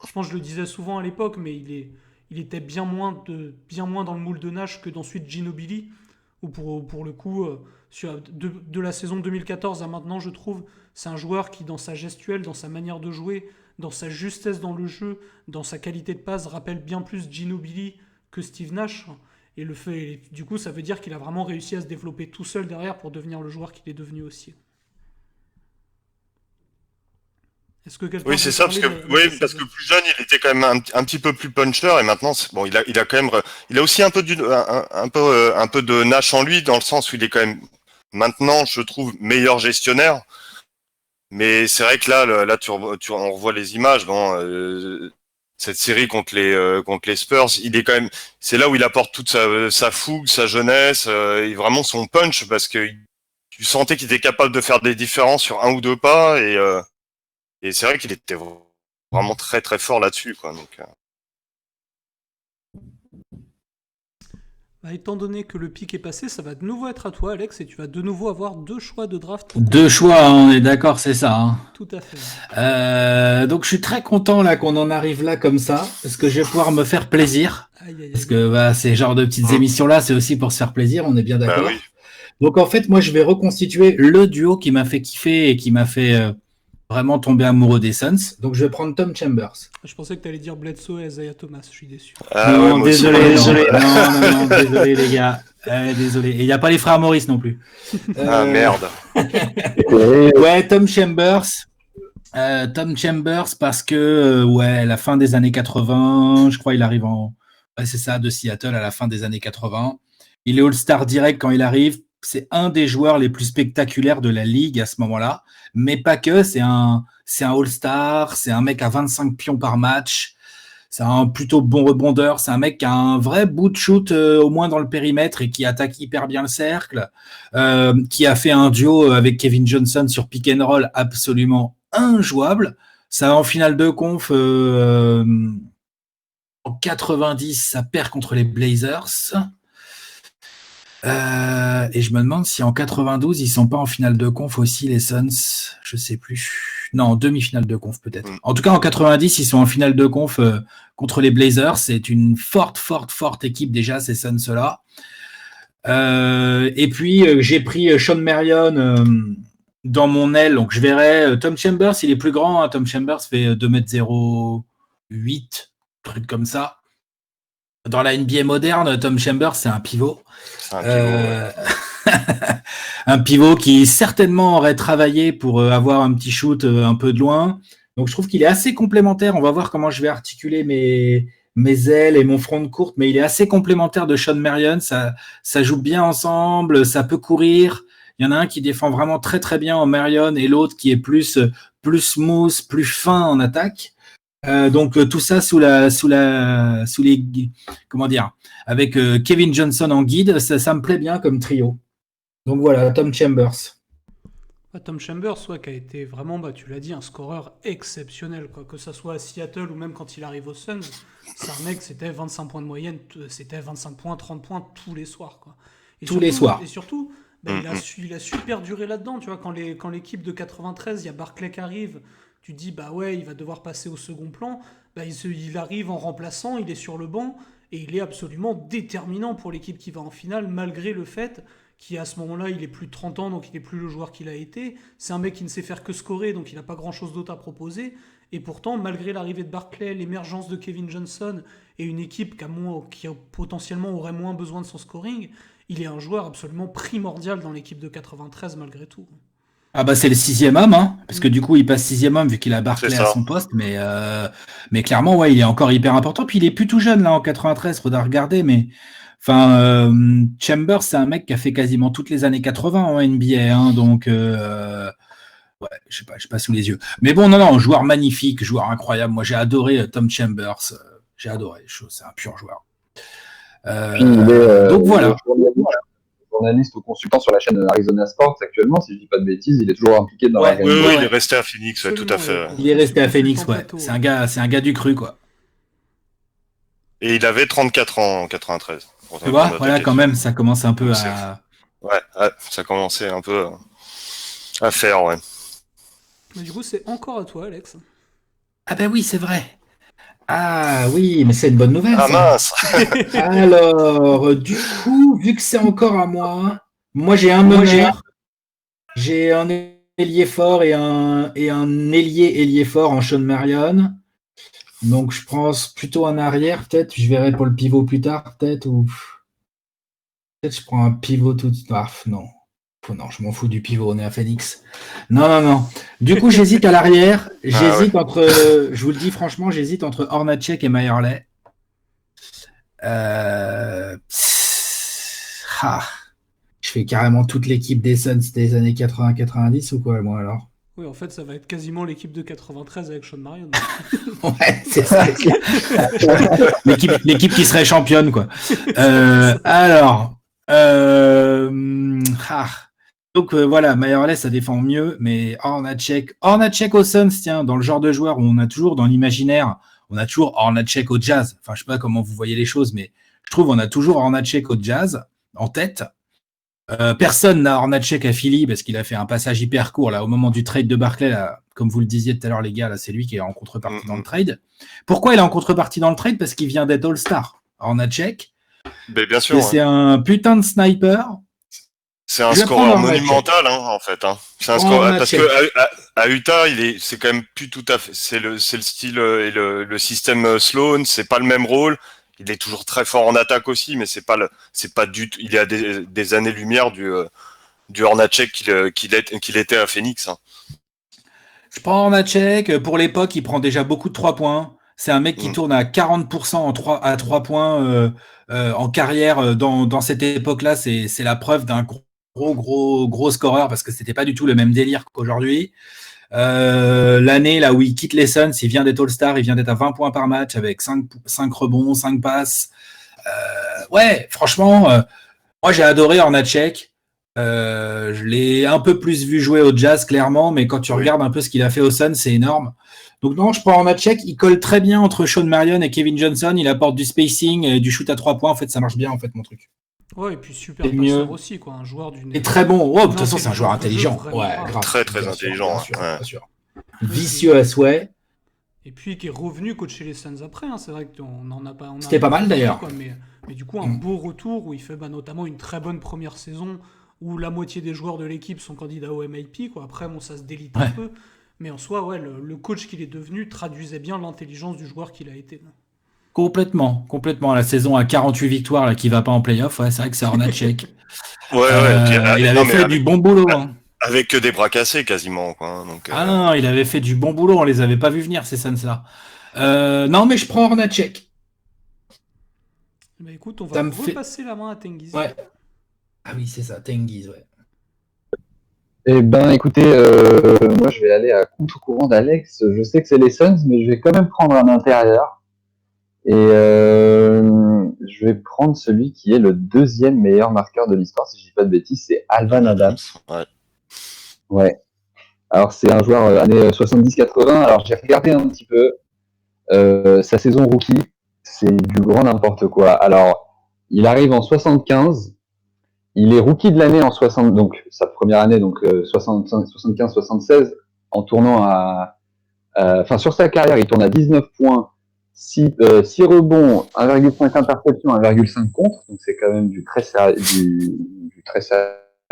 je pense que je le disais souvent à l'époque, mais il était bien moins dans le moule de Nash que d'ensuite Ginobili, où pour le coup, de la saison 2014 à maintenant, je trouve, c'est un joueur qui, dans sa gestuelle, dans sa manière de jouer, dans sa justesse dans le jeu, dans sa qualité de passe, rappelle bien plus Ginobili que Steve Nash. Et du coup, ça veut dire qu'il a vraiment réussi à se développer tout seul derrière pour devenir le joueur qu'il est devenu aussi. Est-ce que quelqu'un Oui, c'est ça, parce que plus jeune, il était quand même un petit peu plus puncher, et maintenant, bon, il a quand même, il a aussi un peu de Nash en lui, dans le sens où il est quand même, maintenant, je trouve, meilleur gestionnaire. Mais c'est vrai que là, on revoit les images, bon, cette série contre les Spurs, il est quand même, c'est là où il apporte toute sa fougue, sa jeunesse, et vraiment son punch, parce que tu sentais qu'il était capable de faire des différences sur un ou deux pas, et c'est vrai qu'il était vraiment très très fort là-dessus, quoi. Donc, étant donné que le pic est passé, ça va de nouveau être à toi, Alex, et tu vas de nouveau avoir 2 choix de draft. 2 choix, on est d'accord, c'est ça. Hein. Tout à fait. Donc je suis très content là qu'on en arrive là comme ça, parce que je vais pouvoir me faire plaisir. Parce que ces genres de petites émissions là, c'est aussi pour se faire plaisir, on est bien d'accord. Bah oui. Donc en fait, moi je vais reconstituer le duo qui m'a fait kiffer et qui m'a fait vraiment tomber amoureux des Suns. Donc je vais prendre Tom Chambers. Je pensais que tu allais dire Bledsoe et Isaiah Thomas, je suis déçu. Non, désolé. Non, désolé les gars. Désolé. Et il n'y a pas les frères Maurice non plus. Ah merde. Ouais, Tom Chambers. Tom Chambers parce que la fin des années 80, je crois il arrive c'est ça, de Seattle à la fin des années 80. Il est All-Star direct quand il arrive. C'est un des joueurs les plus spectaculaires de la ligue à ce moment-là, mais pas que. C'est un All-Star, c'est un mec à 25 pions par match. C'est un plutôt bon rebondeur. C'est un mec qui a un vrai bout de shoot au moins dans le périmètre et qui attaque hyper bien le cercle. Qui a fait un duo avec Kevin Johnson sur pick and roll absolument injouable. Ça va en finale de conf en 90, ça perd contre les Blazers. Et je me demande si en 92 ils sont pas en finale de conf aussi les Suns, je sais plus. Non, en demi-finale de conf peut-être. En tout cas en 90 ils sont en finale de conf contre les Blazers. C'est une forte équipe déjà ces Suns là. Et puis j'ai pris Sean Marion dans mon aile, donc je verrai. Tom Chambers il est plus grand, hein. Tom Chambers fait 2m08, truc comme ça. Dans la NBA moderne, Tom Chambers, c'est un pivot. Un pivot qui certainement aurait travaillé pour avoir un petit shoot un peu de loin. Donc je trouve qu'il est assez complémentaire. On va voir comment je vais articuler mes ailes et mon front de courte, mais il est assez complémentaire de Sean Marion. Ça joue bien ensemble, ça peut courir. Il y en a un qui défend vraiment très très bien en Marion et l'autre qui est plus smooth, plus fin en attaque. Donc tout ça sous les comment dire, avec Kevin Johnson en guide, ça me plaît bien comme trio. Donc voilà, Tom Chambers. Tom Chambers, qui a été vraiment, tu l'as dit, un scoreur exceptionnel, quoi. Que ça soit à Seattle ou même quand il arrive aux Suns, c'est un mec, c'était 25 points de moyenne, c'était 25 points, 30 points tous les soirs, quoi. Les soirs. Et surtout, il a su perdurer là-dedans, tu vois, quand l'équipe de 93, il y a Barclay qui arrive, tu dis, il va devoir passer au second plan, il arrive en remplaçant, il est sur le banc, et il est absolument déterminant pour l'équipe qui va en finale, malgré le fait qu'à ce moment-là, il est plus de 30 ans, donc il n'est plus le joueur qu'il a été. C'est un mec qui ne sait faire que scorer, donc il n'a pas grand-chose d'autre à proposer. Et pourtant, malgré l'arrivée de Barclay, l'émergence de Kevin Johnson, et une équipe qui potentiellement aurait moins besoin de son scoring, il est un joueur absolument primordial dans l'équipe de 93, malgré tout. Ah c'est le 6e homme, hein, parce que du coup il passe 6e homme vu qu'il a Barclay à son poste, mais clairement il est encore hyper important. Puis il est plus tout jeune là en 93, faudra regarder, mais Chambers c'est un mec qui a fait quasiment toutes les années 80 en NBA, hein, donc je sais pas sous les yeux. Mais bon non, joueur magnifique, joueur incroyable. Moi j'ai adoré Tom Chambers, j'ai adoré, c'est un pur joueur. Donc voilà. journaliste ou consultant sur la chaîne Arizona Sports actuellement, si je dis pas de bêtises, il est toujours impliqué dans Ouais, l'organisation. Oui, il est resté à Phoenix, ouais, tout à fait. Absolument, ouais. Il est resté à Phoenix, Consultant ouais. plateau, C'est un gars du cru, quoi. Et il avait 34 ans en 93. Tu vois, voilà, quand même, ça commence un peu Donc, à... Ouais, ça commençait un peu à faire, ouais. Mais du coup, c'est encore à toi, Alex. Ah ben oui, c'est vrai. Ah oui, mais c'est une bonne nouvelle, Ah ça. mince. Alors, du coup, vu que c'est encore à moi j'ai un meneur, j'ai un ailier fort et un ailier fort en Sean Marion. Donc je pense plutôt un arrière, peut-être. Je verrai pour le pivot plus tard, peut-être. Ou peut-être je prends un pivot tout de suite. Ah, non. Oh, non, je m'en fous du pivot, on est à Phoenix. Non. Du coup, j'hésite à l'arrière. J'hésite entre, je vous le dis franchement, j'hésite entre Hornacek et Meyerley. Je fais carrément toute l'équipe des Suns des années 80-90 ou quoi, moi alors? Oui, en fait, ça va être quasiment l'équipe de 93 avec Sean Marion. Ouais, c'est ça. L'équipe qui serait championne, quoi. Alors, donc voilà, Meyerley, ça défend mieux, mais Hornacek au Suns, tiens, dans le genre de joueur où on a toujours dans l'imaginaire, on a toujours Hornacek au Jazz. Enfin, je sais pas comment vous voyez les choses, mais je trouve on a toujours Hornacek au Jazz en tête. Personne n'a Hornacek à Philly parce qu'il a fait un passage hyper court là au moment du trade de Barclay, là, comme vous le disiez tout à l'heure les gars, là c'est lui qui est en contrepartie dans le trade. Pourquoi il est en contrepartie dans le trade? Parce qu'il vient d'être All-Star. Hornacek, Mais bien sûr. c'est un putain de sniper. C'est un scoreur monumental, en fait. C'est un scoreur parce que à Utah, c'est quand même plus tout à fait. C'est le style et le système Sloan. C'est pas le même rôle. Il est toujours très fort en attaque aussi, mais c'est pas du tout. Il est à des années-lumière du Hornacek qu'il était à Phoenix. Je prends Hornacek. Pour l'époque, il prend déjà beaucoup de 3 points. C'est un mec qui tourne à 40% à 3 points en carrière. Dans cette époque-là, c'est la preuve d'un gros scoreur parce que c'était pas du tout le même délire qu'aujourd'hui. L'année là où il quitte les Suns, il vient d'être All-Star, il vient d'être à 20 points par match avec 5 rebonds, 5 passes. Ouais, franchement, moi j'ai adoré Hornacek. Je l'ai un peu plus vu jouer au Jazz clairement, mais quand tu regardes un peu ce qu'il a fait au Suns, c'est énorme. Donc non, je prends Hornacek, il colle très bien entre Sean Marion et Kevin Johnson, il apporte du spacing et du shoot à 3 points, en fait ça marche bien en fait mon truc. Ouais, et puis super passeur aussi, quoi. Un joueur d'une. Et très bon. Oh, de toute façon, c'est un joueur intelligent. Ouais, grave. Très intelligent. Bien sûr. Vicieux à souhait. Et puis qui est revenu coacher les Suns après. C'est vrai qu'on n'en a pas. C'était pas mal d'ailleurs. Mais du coup, un beau retour où il fait notamment une très bonne première saison où la moitié des joueurs de l'équipe sont candidats au MIP. Quoi. Après, ça se délite un peu. Mais en soi, le coach qu'il est devenu traduisait bien l'intelligence du joueur qu'il a été. Complètement. La saison à 48 victoires là, qui va pas en playoff, c'est vrai que c'est Hornacek. Il avait fait du bon boulot. Avec que des bras cassés quasiment. Quoi, donc, non, il avait fait du bon boulot, on les avait pas vus venir ces Suns-là. Non, mais je prends Hornacek. Bah écoute, on va repasser la main à Tengiz. Ouais. Ah oui, c'est ça, Tengiz, ouais. Eh ben, écoutez, moi je vais aller à contre-courant d'Alex. Je sais que c'est les Suns, mais je vais quand même prendre un intérieur. Et je vais prendre celui qui est le deuxième meilleur marqueur de l'histoire, si je dis pas de bêtises, c'est Alvan Adams. Ouais. Alors c'est un joueur années 70-80. Alors j'ai regardé un petit peu sa saison rookie, c'est du grand n'importe quoi. Alors il arrive en 75, il est rookie de l'année en 60, donc sa première année, donc 75-76, en tournant sur sa carrière, il tourne à 19 points. 6 rebonds, 1,5 interception, 1,5 contre, donc c'est quand même du très sérieux.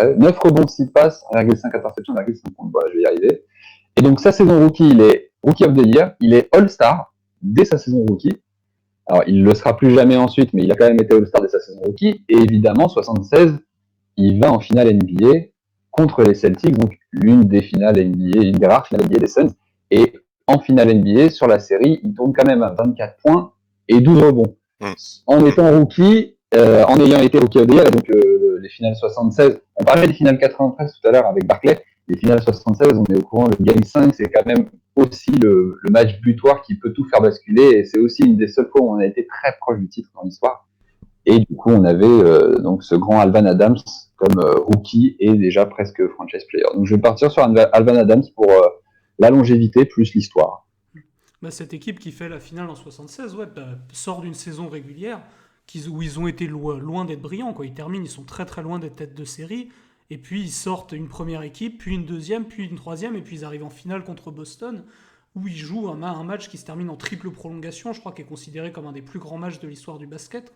9 rebonds, 6 passes, 1,5 interception, 1,5 contre. Voilà, je vais y arriver. Et donc sa saison rookie, il est Rookie of the Year, il est All-Star dès sa saison rookie. Alors il ne le sera plus jamais ensuite, mais il a quand même été All-Star dès sa saison rookie. Et évidemment, 76, il va en finale NBA contre les Celtics, donc l'une des finales NBA, une des rares finales NBA des Suns. Et en finale NBA, sur la série, il tourne quand même à 24 points et 12 rebonds. En étant rookie, en ayant été rookie of the year, donc les finales 76, on parlait des finales 93 tout à l'heure avec Barclay, les finales 76, on est au courant, le Game 5, c'est quand même aussi le match butoir qui peut tout faire basculer, et c'est aussi une des seules fois où on a été très proche du titre dans l'histoire. Et du coup, on avait donc ce grand Alvan Adams comme rookie et déjà presque franchise player. Donc je vais partir sur Alvan Adams pour la longévité plus l'histoire. Bah, cette équipe qui fait la finale en 76, ouais, sort d'une saison régulière où ils ont été loin d'être brillants, quoi. Ils terminent, ils sont très très loin d'être tête de série. Et puis ils sortent une première équipe, puis une deuxième, puis une troisième, et puis ils arrivent en finale contre Boston, où ils jouent un match qui se termine en triple prolongation, je crois, qui est considéré comme un des plus grands matchs de l'histoire du basket.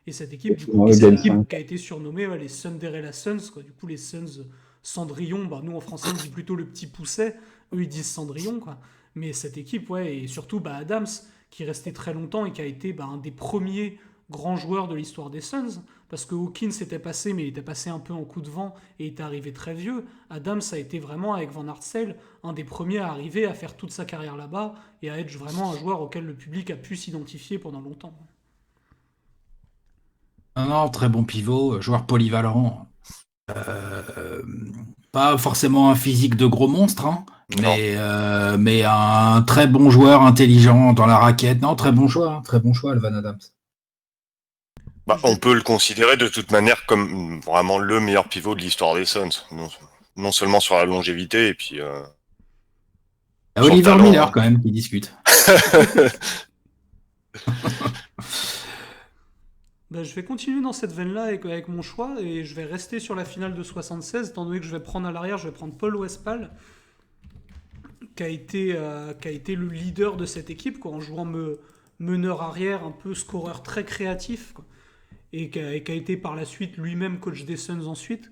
Et cette équipe, du coup, c'est l'équipe qui a été surnommée les Cinderella Suns, quoi. Du coup, les Suns Cendrillon, bah, nous en français on dit plutôt le petit pousset, eux ils disent Cendrillon, quoi. Mais cette équipe, ouais, et surtout Adams, qui est resté très longtemps et qui a été un des premiers grands joueurs de l'histoire des Suns, parce que Hawkins était passé, mais il était passé un peu en coup de vent et était arrivé très vieux. Adams a été vraiment, avec Van Arsdale, un des premiers à arriver à faire toute sa carrière là-bas et à être vraiment un joueur auquel le public a pu s'identifier pendant longtemps. Non, très bon pivot, joueur polyvalent. Pas forcément un physique de gros monstre, hein, mais un très bon joueur intelligent dans la raquette. Non, très bon choix, Alvan Adams. Bah, on peut le considérer de toute manière comme vraiment le meilleur pivot de l'histoire des Suns. Non seulement sur la longévité, et puis... Oliver talent, Miller, quand même, qui discute. Bah, je vais continuer dans cette veine-là avec mon choix, et je vais rester sur la finale de 76, étant donné que je vais prendre à l'arrière, je vais prendre Paul Westphal, qui a été le leader de cette équipe, quoi, en jouant meneur arrière, un peu scoreur très créatif, quoi, et qui a été par la suite lui-même coach des Suns ensuite.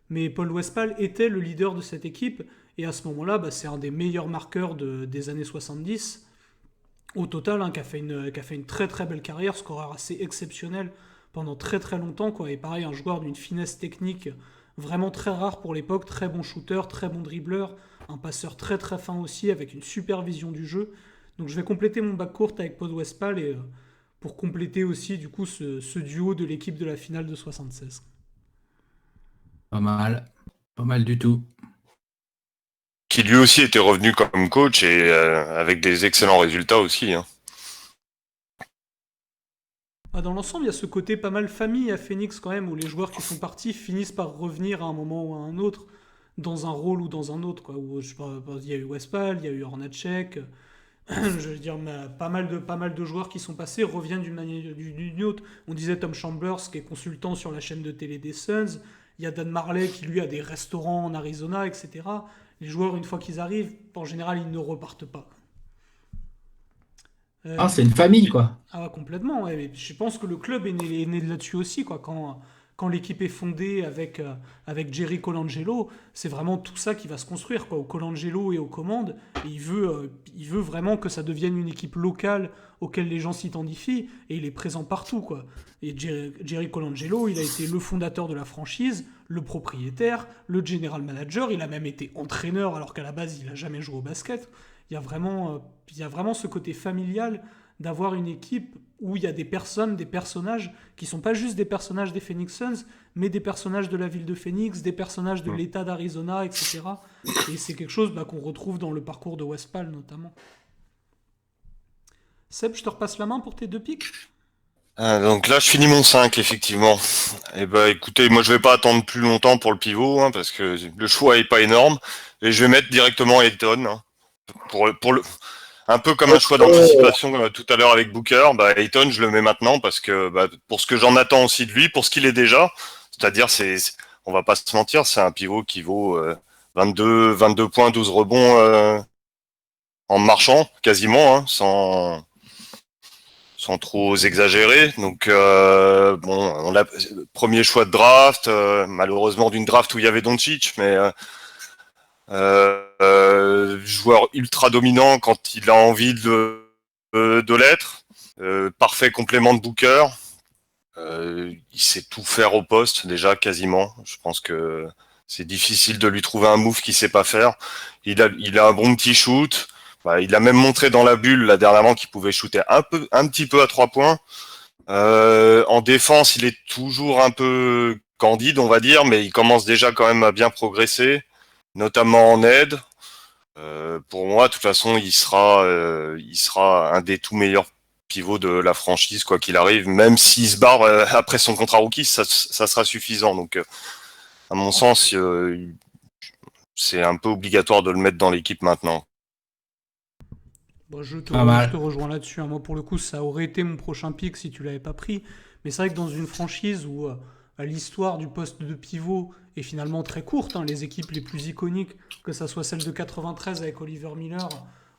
Mais Paul Westphal était le leader de cette équipe, et à ce moment-là, c'est un des meilleurs marqueurs des années 70, au total, hein, qui a fait une très très belle carrière, scoreur assez exceptionnel pendant très très longtemps, quoi. Et pareil, un joueur d'une finesse technique vraiment très rare pour l'époque, très bon shooter, très bon dribbleur, un passeur très très fin aussi, avec une super vision du jeu. Donc je vais compléter mon backcourt avec Paul Westphal, et pour compléter aussi du coup ce duo de l'équipe de la finale de 76. Pas mal du tout. Qui lui aussi était revenu comme coach et avec des excellents résultats aussi, hein. Dans l'ensemble, il y a ce côté pas mal famille à Phoenix quand même, où les joueurs qui sont partis finissent par revenir à un moment ou à un autre, dans un rôle ou dans un autre, quoi. Où, il y a eu Westphal, il y a eu Hornacek, je veux dire, pas mal de joueurs qui sont passés reviennent d'une manière ou d'une autre. On disait Tom Chambers, qui est consultant sur la chaîne de télé des Suns. Il y a Dan Marley, qui lui a des restaurants en Arizona, etc. Les joueurs, une fois qu'ils arrivent, en général, ils ne repartent pas. C'est une famille, quoi. Ah, complètement, ouais. Mais je pense que le club est né là-dessus aussi, quoi. Quand l'équipe est fondée avec Jerry Colangelo, c'est vraiment tout ça qui va se construire, quoi. Au Colangelo et aux commandes. Et il veut vraiment que ça devienne une équipe locale auquel les gens s'identifient. Et il est présent partout, quoi. Et Jerry Colangelo, il a été le fondateur de la franchise, le propriétaire, le general manager. Il a même été entraîneur, alors qu'à la base, il n'a jamais joué au basket. Il y a vraiment ce côté familial d'avoir une équipe où il y a des personnages qui sont pas juste des personnages des Phoenix Suns, mais des personnages de la ville de Phoenix, des personnages de l'État d'Arizona, etc. Et c'est quelque chose qu'on retrouve dans le parcours de Westphal notamment. Seb, je te repasse la main pour tes 2 pics. Donc là, je finis mon 5, effectivement. Et écoutez, moi je vais pas attendre plus longtemps pour le pivot, hein, parce que le choix est pas énorme. Et je vais mettre directement Ayton, hein. Un peu comme un choix d'anticipation tout à l'heure avec Booker, Ayton, je le mets maintenant parce que pour ce que j'en attends aussi de lui, pour ce qu'il est déjà, c'est-à-dire on va pas se mentir, c'est un pivot qui vaut 22 points, 12 rebonds en marchant quasiment, hein, sans trop exagérer. Donc on a premier choix de draft, malheureusement d'une draft où il y avait Doncic, mais joueur ultra dominant quand il a envie de l'être, parfait complément de Booker, il sait tout faire au poste déjà quasiment. Je pense que c'est difficile de lui trouver un move qu'il sait pas faire. Il a un bon petit shoot. Il a même montré dans la bulle là dernièrement qu'il pouvait shooter un petit peu à 3 points. En défense, il est toujours un peu candide, on va dire, mais il commence déjà quand même à bien progresser, notamment en aide. Pour moi, de toute façon, il sera un des tout meilleurs pivots de la franchise, quoi qu'il arrive. Même s'il se barre après son contrat rookie, ça sera suffisant. Donc, à mon sens, c'est un peu obligatoire de le mettre dans l'équipe maintenant. Bon, Pas mal. je te rejoins là-dessus, hein. Moi, pour le coup, ça aurait été mon prochain pick si tu l'avais pas pris. Mais c'est vrai que dans une franchise où l'histoire du poste de pivot est finalement très courte, hein, les équipes les plus iconiques, que ça soit celle de 93 avec Oliver Miller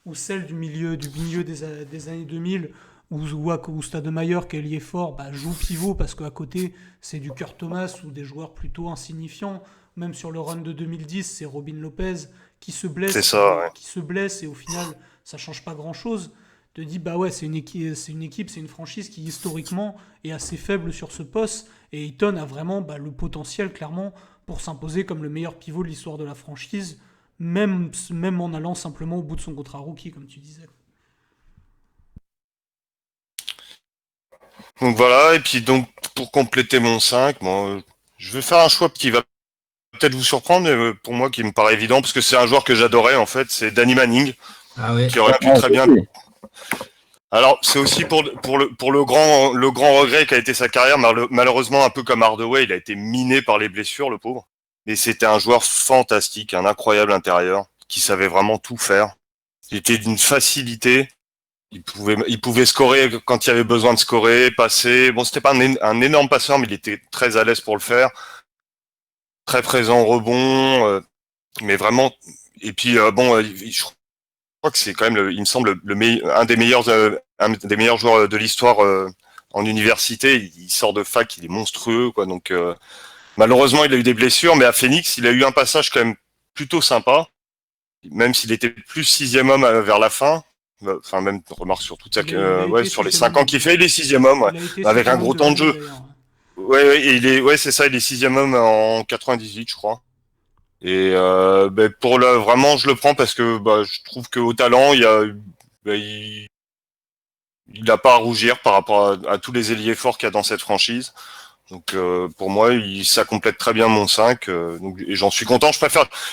ou celle du milieu des années 2000 où Stoudemire, qui est lié fort, bah, joue pivot parce qu'à côté, c'est du Kurt Thomas ou des joueurs plutôt insignifiants. Même sur le run de 2010, c'est Robin Lopez qui se C'est blesse, ça, ouais. et au final, ça change pas grand-chose. Te dis, bah ouais, c'est une franchise qui historiquement est assez faible sur ce poste, et Ayton a vraiment bah, le potentiel clairement pour s'imposer comme le meilleur pivot de l'histoire de la franchise, même en allant simplement au bout de son contrat rookie, comme tu disais. Donc voilà, et puis donc pour compléter mon 5, bon, je vais faire un choix qui va peut-être vous surprendre, mais pour moi qui me paraît évident, parce que c'est un joueur que j'adorais en fait, c'est Danny Manning, Ah ouais. qui aurait pu Ah, très bien. oui. Alors c'est aussi pour le grand regret qu'a été sa carrière, malheureusement un peu comme Hardaway, il a été miné par les blessures, le pauvre. Mais c'était un joueur fantastique, un incroyable intérieur, qui savait vraiment tout faire. Il était d'une facilité. Il pouvait scorer quand il y avait besoin de scorer, passer. Bon, c'était pas un énorme passeur, mais il était très à l'aise pour le faire. Très présent au rebond, mais vraiment. Et puis je crois que c'est quand même, il me semble, un des meilleurs joueurs de l'histoire en université. Il sort de fac, il est monstrueux, quoi. Donc malheureusement, il a eu des blessures, mais à Phoenix, il a eu un passage quand même plutôt sympa, même s'il était plus sixième homme vers la fin. Enfin, même remarque sur toute sa, Il a ouais, été sur les sixième 5 ans homme. qu'il fait, il est sixième homme, ouais, Il a été avec un sixième homme gros de temps de l'année jeu. d'ailleurs. Ouais, et ouais, c'est ça, il est sixième homme en 98, je crois. Et vraiment, je le prends parce que je trouve qu'au talent, il a pas à rougir par rapport à tous les ailiers forts qu'il y a dans cette franchise. Donc pour moi, ça complète très bien mon 5. Et j'en suis content.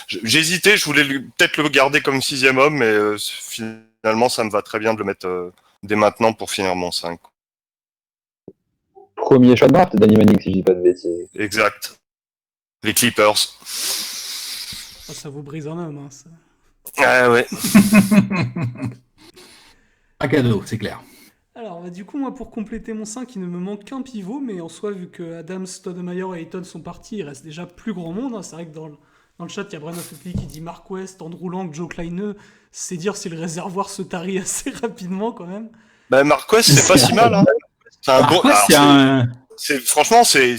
J'hésitais, je voulais peut-être le garder comme sixième homme, mais finalement, ça me va très bien de le mettre dès maintenant pour finir mon 5. Premier choix de draft, Danny Manning, si je dis pas de bêtises. Exact. Les Clippers. Oh, ça vous brise un homme, hein, ça. Ah ouais. Un cadeau, c'est clair. Alors, bah, du coup, moi, pour compléter mon 5, il ne me manque qu'un pivot, mais en soi, vu que Adams, Stoudemire et Ayton sont partis, il reste déjà plus grand monde, hein. C'est vrai que dans le chat, il y a Brennan Fetli qui dit Mark West, Andrew Lang, Joe Kleine. C'est dire si le réservoir se tarit assez rapidement, quand même. Marquez, c'est pas si mal, hein. C'est un bon. Après, Alors, franchement, c'est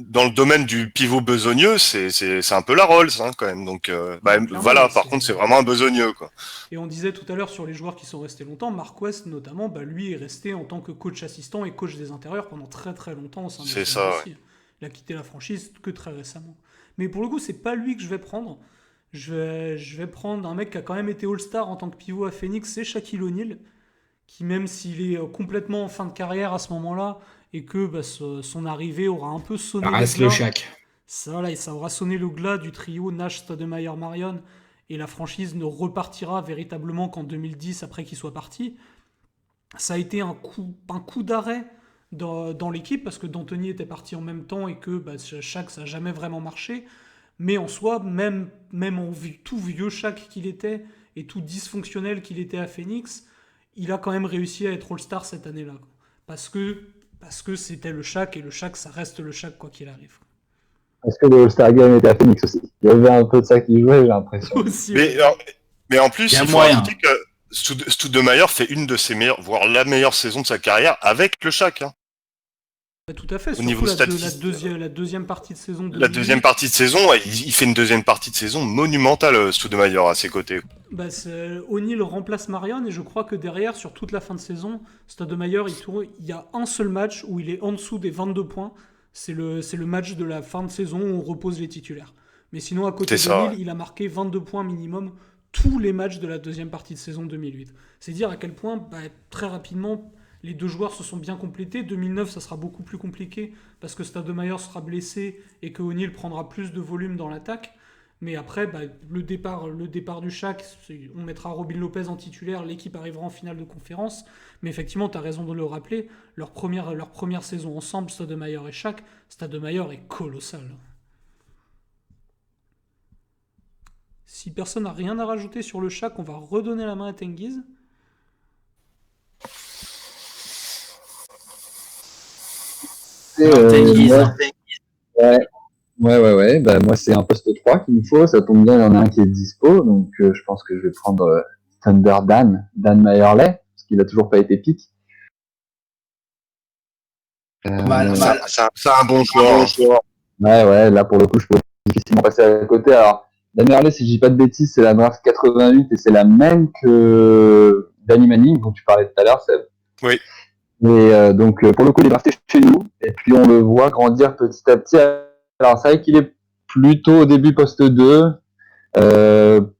dans le domaine du pivot besogneux, c'est un peu la Rolls, hein, quand même. Donc Clairement, voilà, par c'est- contre, c'est vraiment un besogneux, quoi. Et on disait tout à l'heure sur les joueurs qui sont restés longtemps, Mark West notamment, bah, lui est resté en tant que coach assistant et coach des intérieurs pendant très très longtemps au sein de C'est la ça, aussi. Il a quitté la franchise que très récemment. Mais pour le coup, c'est pas lui que je vais prendre. Je vais prendre un mec qui a quand même été All-Star en tant que pivot à Phoenix, c'est Shaquille O'Neal, qui même s'il est complètement en fin de carrière à ce moment-là, et que bah, son arrivée aura un peu sonné ça le reste le glas. Shaq. Ça aura sonné le glas du trio Nash, Stoudemire, Marion, et la franchise ne repartira véritablement qu'en 2010 après qu'il soit parti. Ça a été un coup d'arrêt dans l'équipe parce que D'Antoni était parti en même temps et que Shaq ça n'a jamais vraiment marché. Mais en soi, même tout vieux Shaq qu'il était et tout dysfonctionnel qu'il était à Phoenix, il a quand même réussi à être All-Star cette année-là. Parce que c'était le Shaq et le Shaq, ça reste le Shaq quoi qu'il arrive. Est-ce que le All-Star Game était à Phoenix aussi? Il y avait un peu de ça qui jouait, j'ai l'impression. Aussi, Mais, ouais. mais en plus, Il y a il faut moyen. ajouter que Stoudemire fait une de ses meilleures, voire la meilleure saison de sa carrière avec le Shaq, hein. Tout à fait, Au surtout niveau la statistique, deuxième partie de saison la deuxième partie de saison, ouais, il fait une deuxième partie de saison monumentale, Stoudemire à ses côtés. O'Neal remplace Marion et je crois que derrière, sur toute la fin de saison, Stoudemire, il y a un seul match où il est en dessous des 22 points. C'est le match de la fin de saison où on repose les titulaires. Mais sinon, à côté C'est ça, d'O'Neal, ouais. il a marqué 22 points minimum tous les matchs de la deuxième partie de saison 2008. C'est dire à quel point, très rapidement, les deux joueurs se sont bien complétés. 2009, ça sera beaucoup plus compliqué parce que Stoudemire sera blessé et que O'Neal prendra plus de volume dans l'attaque. Mais après, le départ du Shaq, on mettra Robin Lopez en titulaire, l'équipe arrivera en finale de conférence. Mais effectivement, tu as raison de le rappeler, leur première saison ensemble, Stoudemire et Shaq, Stoudemire est colossal. Si personne n'a rien à rajouter sur le Shaq, on va redonner la main à Tengiz. Tengiz, moi, hein. ouais. Bah, moi, c'est un poste 3 qu'il me faut. Ça tombe bien, il y en a un qui est dispo. Donc, je pense que je vais prendre Thunder Dan Mayerley, parce qu'il a toujours pas été pick. Mal. C'est un bon choix. Hein. Ouais, là, pour le coup, je peux difficilement passer à côté. Alors, Dan Mayerley, si je dis pas de bêtises, c'est la draft 88 et c'est la même que Danny Manning, dont tu parlais tout à l'heure, Seb. Oui. Et donc, pour le coup, il est drafté chez nous. Et puis, on le voit grandir petit à petit. Alors, c'est vrai qu'il est plutôt au début poste 2.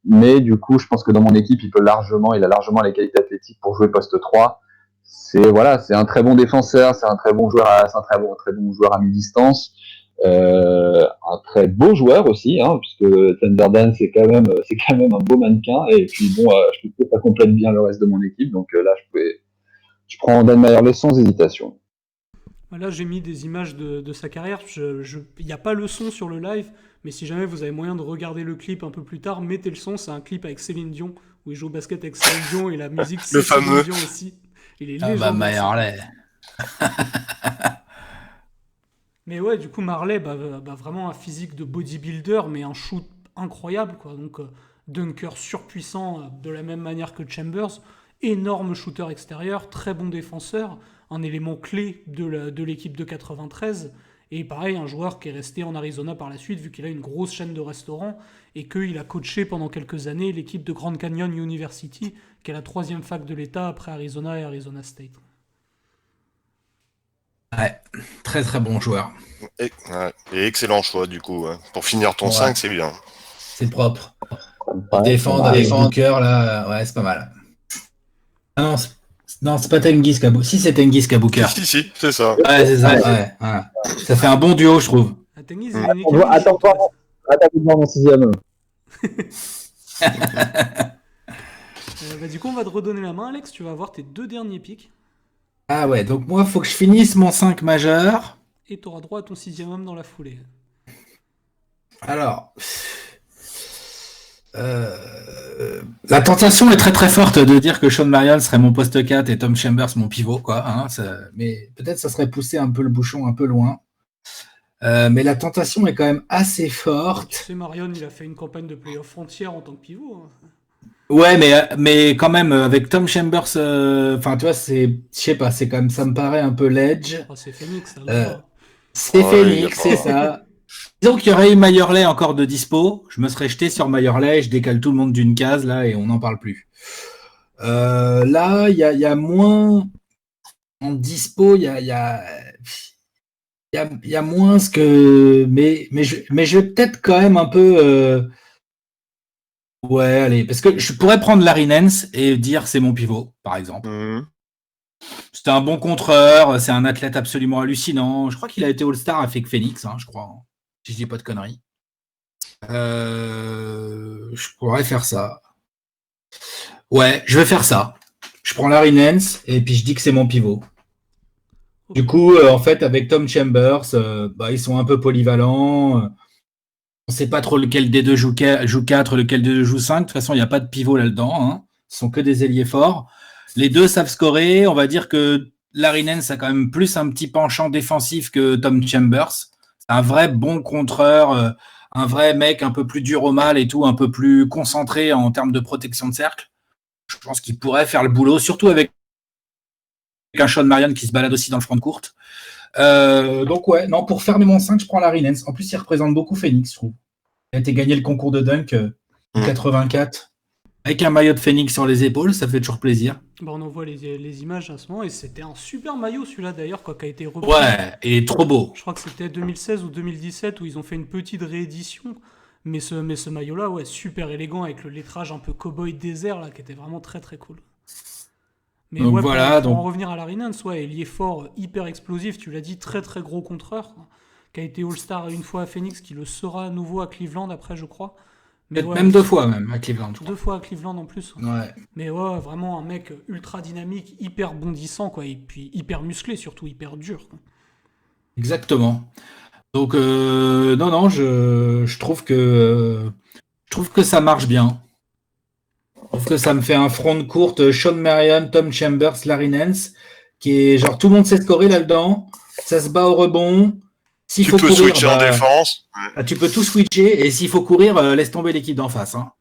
Mais du coup, je pense que dans mon équipe, il a largement les qualités athlétiques pour jouer poste 3. C'est un très bon défenseur, c'est un très bon joueur à mi-distance. Un très beau joueur aussi, hein, puisque Thunderdance c'est quand même un beau mannequin. Et puis bon, je trouve que ça complète bien le reste de mon équipe. Donc là, je prends Dan Mayerley sans hésitation. Là, j'ai mis des images de sa carrière. Il n'y a pas le son sur le live, mais si jamais vous avez moyen de regarder le clip un peu plus tard, mettez le son. C'est un clip avec Céline Dion, où il joue au basket avec Céline Dion, et la musique, c'est Céline Dion aussi. Il est légendaire. Mayerley. Mais ouais, du coup, Marley, vraiment un physique de bodybuilder, mais un shoot incroyable, quoi. Donc, dunker surpuissant de la même manière que Chambers. Énorme shooter extérieur, très bon défenseur, un élément clé de l'équipe de 93. Et pareil, un joueur qui est resté en Arizona par la suite, vu qu'il a une grosse chaîne de restaurants et qu'il a coaché pendant quelques années l'équipe de Grand Canyon University, qui est la 3e fac de l'État après Arizona et Arizona State. Ouais, très très bon joueur. Et excellent choix, du coup. Hein. Pour finir ton Ouais. 5, c'est bien. C'est propre. Ouais, Défendre avec Booker, là, ouais, c'est pas mal. Ah non, c'est pas Tengiz Kabooker. Si, c'est Tengiz Kabooker. Si, c'est ça. Ouais, c'est ça, ouais. Ça fait un bon duo, je trouve. Tengiz, il a une équipe Attends de voir mon 6e. Du coup, on va te redonner la main, Alex. Tu vas avoir tes 2 derniers picks. Ah ouais, donc moi, faut que je finisse mon 5 majeur. Et tu auras droit à ton 6e homme dans la foulée. Alors, la tentation est très très forte de dire que Sean Marion serait mon poste 4 et Tom Chambers mon pivot, quoi. Hein, mais peut-être ça serait pousser un peu le bouchon un peu loin. Mais la tentation est quand même assez forte. Tu sais, Marion, il a fait une campagne de playoff entière en tant que pivot. Hein. Ouais, mais quand même, avec Tom Chambers, enfin, tu vois, je sais pas, c'est quand même, ça me paraît un peu ledge. Oh, c'est Phoenix, là. C'est Phoenix, c'est ça. Disons qu'il y aurait eu Mayerley encore de dispo, je me serais jeté sur Mayerley, je décale tout le monde d'une case, là, et on n'en parle plus. Là, il y a moins en dispo, il y a moins ce que... Mais je vais peut-être quand même un peu... Ouais, allez, parce que je pourrais prendre Larry Nance et dire c'est mon pivot, par exemple. C'était un bon contreur, c'est un athlète absolument hallucinant. Je crois qu'il a été All-Star avec Phoenix, hein, je crois, si je dis pas de conneries. Je pourrais faire ça. Ouais, je vais faire ça. Je prends Larry Nance et puis je dis que c'est mon pivot. Du coup, en fait, avec Tom Chambers, ils sont un peu polyvalents. On ne sait pas trop lequel des deux joue 4, lequel des deux joue 5. De toute façon, il n'y a pas de pivot là-dedans. Hein. Ce sont que des ailiers forts. Les deux savent scorer. On va dire que Larry Nance a quand même plus un petit penchant défensif que Tom Chambers. C'est un vrai bon contreur, un vrai mec un peu plus dur au mal et tout, un peu plus concentré en termes de protection de cercle. Je pense qu'il pourrait faire le boulot, surtout avec un Sean Marion qui se balade aussi dans le front de courte. Donc ouais, non, pour fermer mon 5, je prends Larry Nance. En plus, il représente beaucoup Phoenix, je trouve. Il a été gagné le concours de dunk en 84. Avec un maillot de Phoenix sur les épaules, ça fait toujours plaisir. On en voit les images à ce moment, et c'était un super maillot celui-là d'ailleurs, qui a été repris. Ouais, il est trop beau. Je crois que c'était 2016 ou 2017 où ils ont fait une petite réédition. Mais ce maillot-là, ouais, super élégant, avec le lettrage un peu cow-boy désert, là, qui était vraiment très très cool. Mais donc ouais, voilà, pour en revenir à Larry Nance, ouais, ailier fort, hyper explosif, tu l'as dit, très très gros contreur, qui a été All-Star une fois à Phoenix, qui le sera à nouveau à Cleveland après, je crois. Mais peut-être même 2 fois même à Cleveland. 2 fois à Cleveland en plus. Ouais. Mais ouais, vraiment un mec ultra dynamique, hyper bondissant, quoi, et puis hyper musclé, surtout hyper dur. Quoi. Exactement. Donc non, je trouve que Je trouve que ça marche bien. Je trouve que ça me fait un front de courte Sean Marion, Tom Chambers, Larry Nance, qui est genre tout le monde sait scorer là-dedans. Ça se bat au rebond. S'il Tu faut peux courir, switcher en défense. tu peux tout switcher. Et s'il faut courir, laisse tomber l'équipe d'en face. Hein.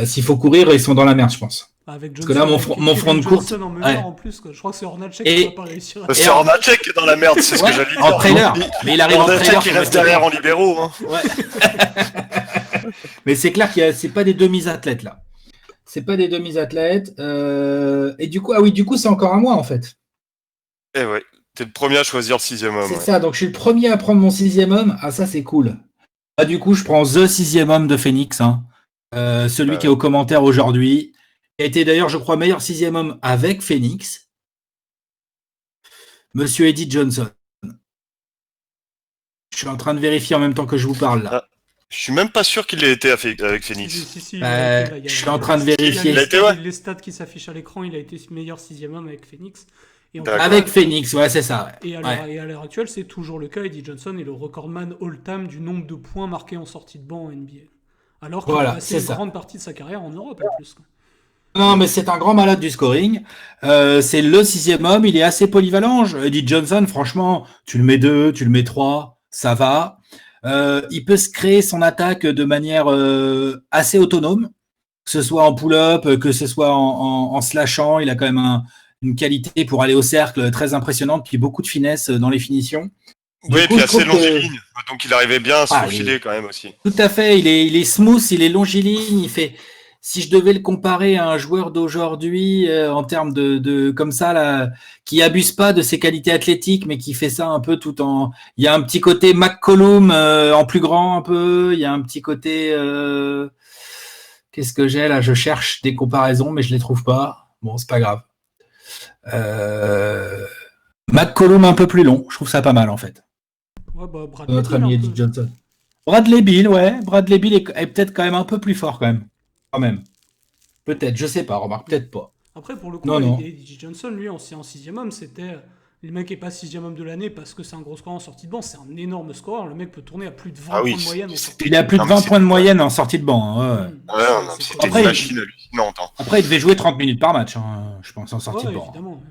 S'il faut courir, ils sont dans la merde, je pense. Avec Parce que là, mon front de courte. En meneur, en plus, quoi. Je crois que c'est Hornacek Et- qui va pas réussir. C'est Hornacek qui est dans la merde, c'est ce que j'allais dire. En trailer. Mais il arrive en Hornacek trailer. qui pour reste mettre derrière le- en libéraux. Hein. Ouais. Mais c'est clair que c'est pas des demi-athlètes là. C'est pas des demi-athlètes. Et du coup, du coup, c'est encore à moi en fait. Eh ouais, t'es le premier à choisir le 6e homme. C'est Ouais. ça. Donc je suis le premier à prendre mon 6e homme. Ah ça c'est cool. Ah du coup, je prends the 6e homme de Phoenix. Hein. Celui qui est au commentaire aujourd'hui. Qui a été d'ailleurs, je crois, meilleur 6e homme avec Phoenix. Monsieur Eddie Johnson. Je suis en train de vérifier en même temps que je vous parle là. Ah, je suis même pas sûr qu'il l'ait été avec Phoenix. Si, Je suis en train de vérifier. Il a été, ouais. Les stats qui s'affichent à l'écran, il a été meilleur 6e homme avec Phoenix. Et en D'accord. Avec Phoenix, ouais, c'est ça. Ouais. Et à l'heure actuelle, c'est toujours le cas. Eddie Johnson est le recordman all-time du nombre de points marqués en sortie de banc en NBA. Alors qu'il Voilà, a passé c'est une ça. grande partie de sa carrière en Europe en plus. Quoi. Non, mais c'est un grand malade du scoring. C'est le 6e homme. Il est assez polyvalent. Eddie Johnson, franchement, tu le mets 2, tu le mets 3, ça va. Il peut se créer son attaque de manière assez autonome, que ce soit en pull-up, que ce soit en slashant. Il a quand même une qualité pour aller au cercle très impressionnante, puis beaucoup de finesse dans les finitions. Du Oui, coup, puis je assez trouve que- longiligne. Donc il arrivait bien à se Ah, faufiler quand même aussi. Tout à fait, il est smooth, il est longiligne, il fait. Si je devais le comparer à un joueur d'aujourd'hui en termes de comme ça là, qui abuse pas de ses qualités athlétiques, mais qui fait ça un peu tout en. Il y a un petit côté McCollum en plus grand un peu. Il y a un petit côté. Qu'est-ce que j'ai là? Je cherche des comparaisons, mais je les trouve pas. Bon, c'est pas grave. McCollum un peu plus long. Je trouve ça pas mal en fait. Ouais, bah, Bradley Notre Beal, ami un Eddie peu. Johnson. Bradley Beal, ouais. Bradley Beal est peut-être quand même un peu plus fort quand même. Quand même. Peut-être, je sais pas, remarque, peut-être pas. Après, pour le coup, Non. Eddie Johnson, lui, en 6e homme, c'était. Le mec n'est pas 6e homme de l'année parce que c'est un gros scoreur en sortie de banc, c'est un énorme scoreur. Le mec peut tourner à plus de 20 Ah oui, points de moyenne en sortie Il a plus de Non, mais 20 c'est- points de moyenne en sortie de banc. Hein, ouais. Ouais, non, c'était Après, une machine hallucinante. Hein. Après, il devait jouer 30 minutes par match, hein, je pense, en sortie de banc. Évidemment.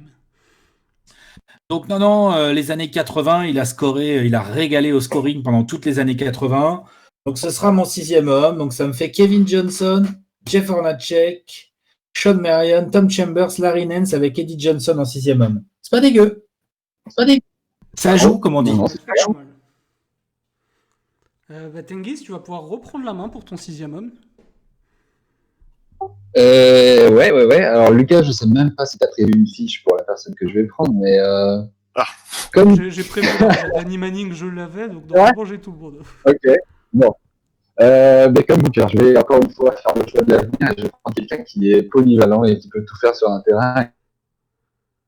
Donc non, les années 80, il a scoré, il a régalé au scoring pendant toutes les années 80. Donc ce sera mon 6e homme. Donc ça me fait Kevin Johnson, Jeff Hornacek, Sean Marion, Tom Chambers, Larry Nance avec Eddie Johnson en 6e homme. C'est pas dégueu. C'est pas dégueu. Ça joue, comme on dit. Non, C'est pas mal. Tengiz, tu vas pouvoir reprendre la main pour ton 6e homme. Ouais. Alors, Lucas, je sais même pas si tu as prévu une fiche pour la personne que je vais prendre, mais comme. J'ai prévu Danny Manning, je l'avais, donc Ouais. normalement j'ai tout le monde. Ok, bon. Mais comme Booker, je vais encore une fois faire le choix de l'avenir. Je vais prendre quelqu'un qui est polyvalent et qui peut tout faire sur un terrain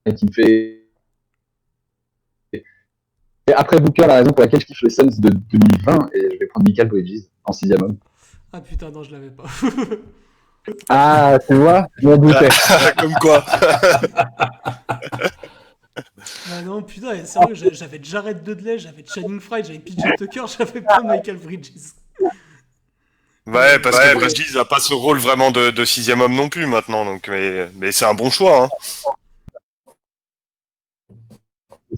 et qui me fait. Et après Booker, la raison pour laquelle je kiffe les Suns de 2020, et je vais prendre Michael Bridges en 6e homme. Ah putain, non, je l'avais pas. Ah, tu vois, je m'en doutais. Comme quoi. Ah non, putain, sérieux, j'avais Jared Dudley, j'avais Channing Frye, j'avais PJ Tucker, j'avais pas Michael Bridges. Ouais, parce que Bridges n'a pas ce rôle vraiment de 6e homme non plus maintenant. Donc, mais c'est un bon choix. Hein.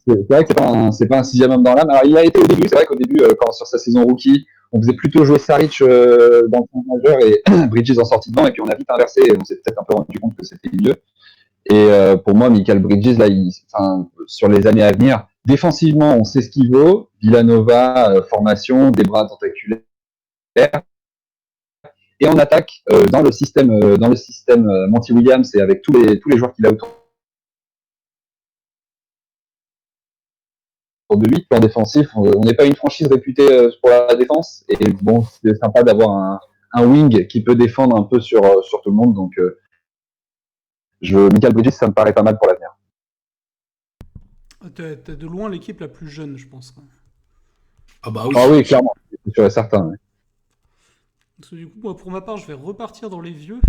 C'est vrai que c'est pas un 6e homme dans l'âme. Alors, il a été au début, c'est vrai qu'au début, quand sur sa saison rookie, on faisait plutôt jouer Saric dans le point majeur et Bridges en sortie de banc, et puis on a vite inversé, et on s'est peut-être un peu rendu compte que c'était mieux. Et pour moi, Michael Bridges, là, sur les années à venir, défensivement, on sait ce qu'il vaut. Villanova, formation, des bras tentaculaires. Et en attaque, dans le système Monty Williams et avec tous les joueurs qu'il a autour de lui, plan défensif, on n'est pas une franchise réputée pour la défense. Et bon, c'est sympa d'avoir un wing qui peut défendre un peu sur tout le monde. Donc, Michael Bridges, ça me paraît pas mal pour l'avenir. T'es de loin l'équipe la plus jeune, je pense. Ah bah oui. Ah oui, clairement, c'est sûr et certain. Ouais. Parce que du coup, moi, pour ma part, je vais repartir dans les vieux.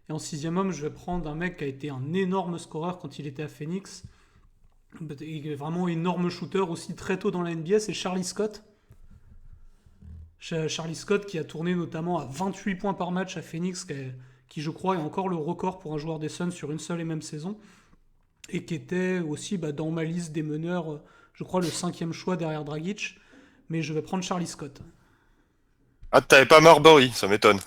Et en 6e homme, je vais prendre un mec qui a été un énorme scoreur quand il était à Phoenix. Et vraiment énorme shooter aussi très tôt dans la NBA, c'est Charlie Scott. Charlie Scott qui a tourné notamment à 28 points par match à Phoenix, qui je crois est encore le record pour un joueur des Suns sur une seule et même saison, et qui était aussi dans ma liste des meneurs, je crois le 5e choix derrière Dragic, mais je vais prendre Charlie Scott. Ah, t'avais pas Marbury, ça m'étonne.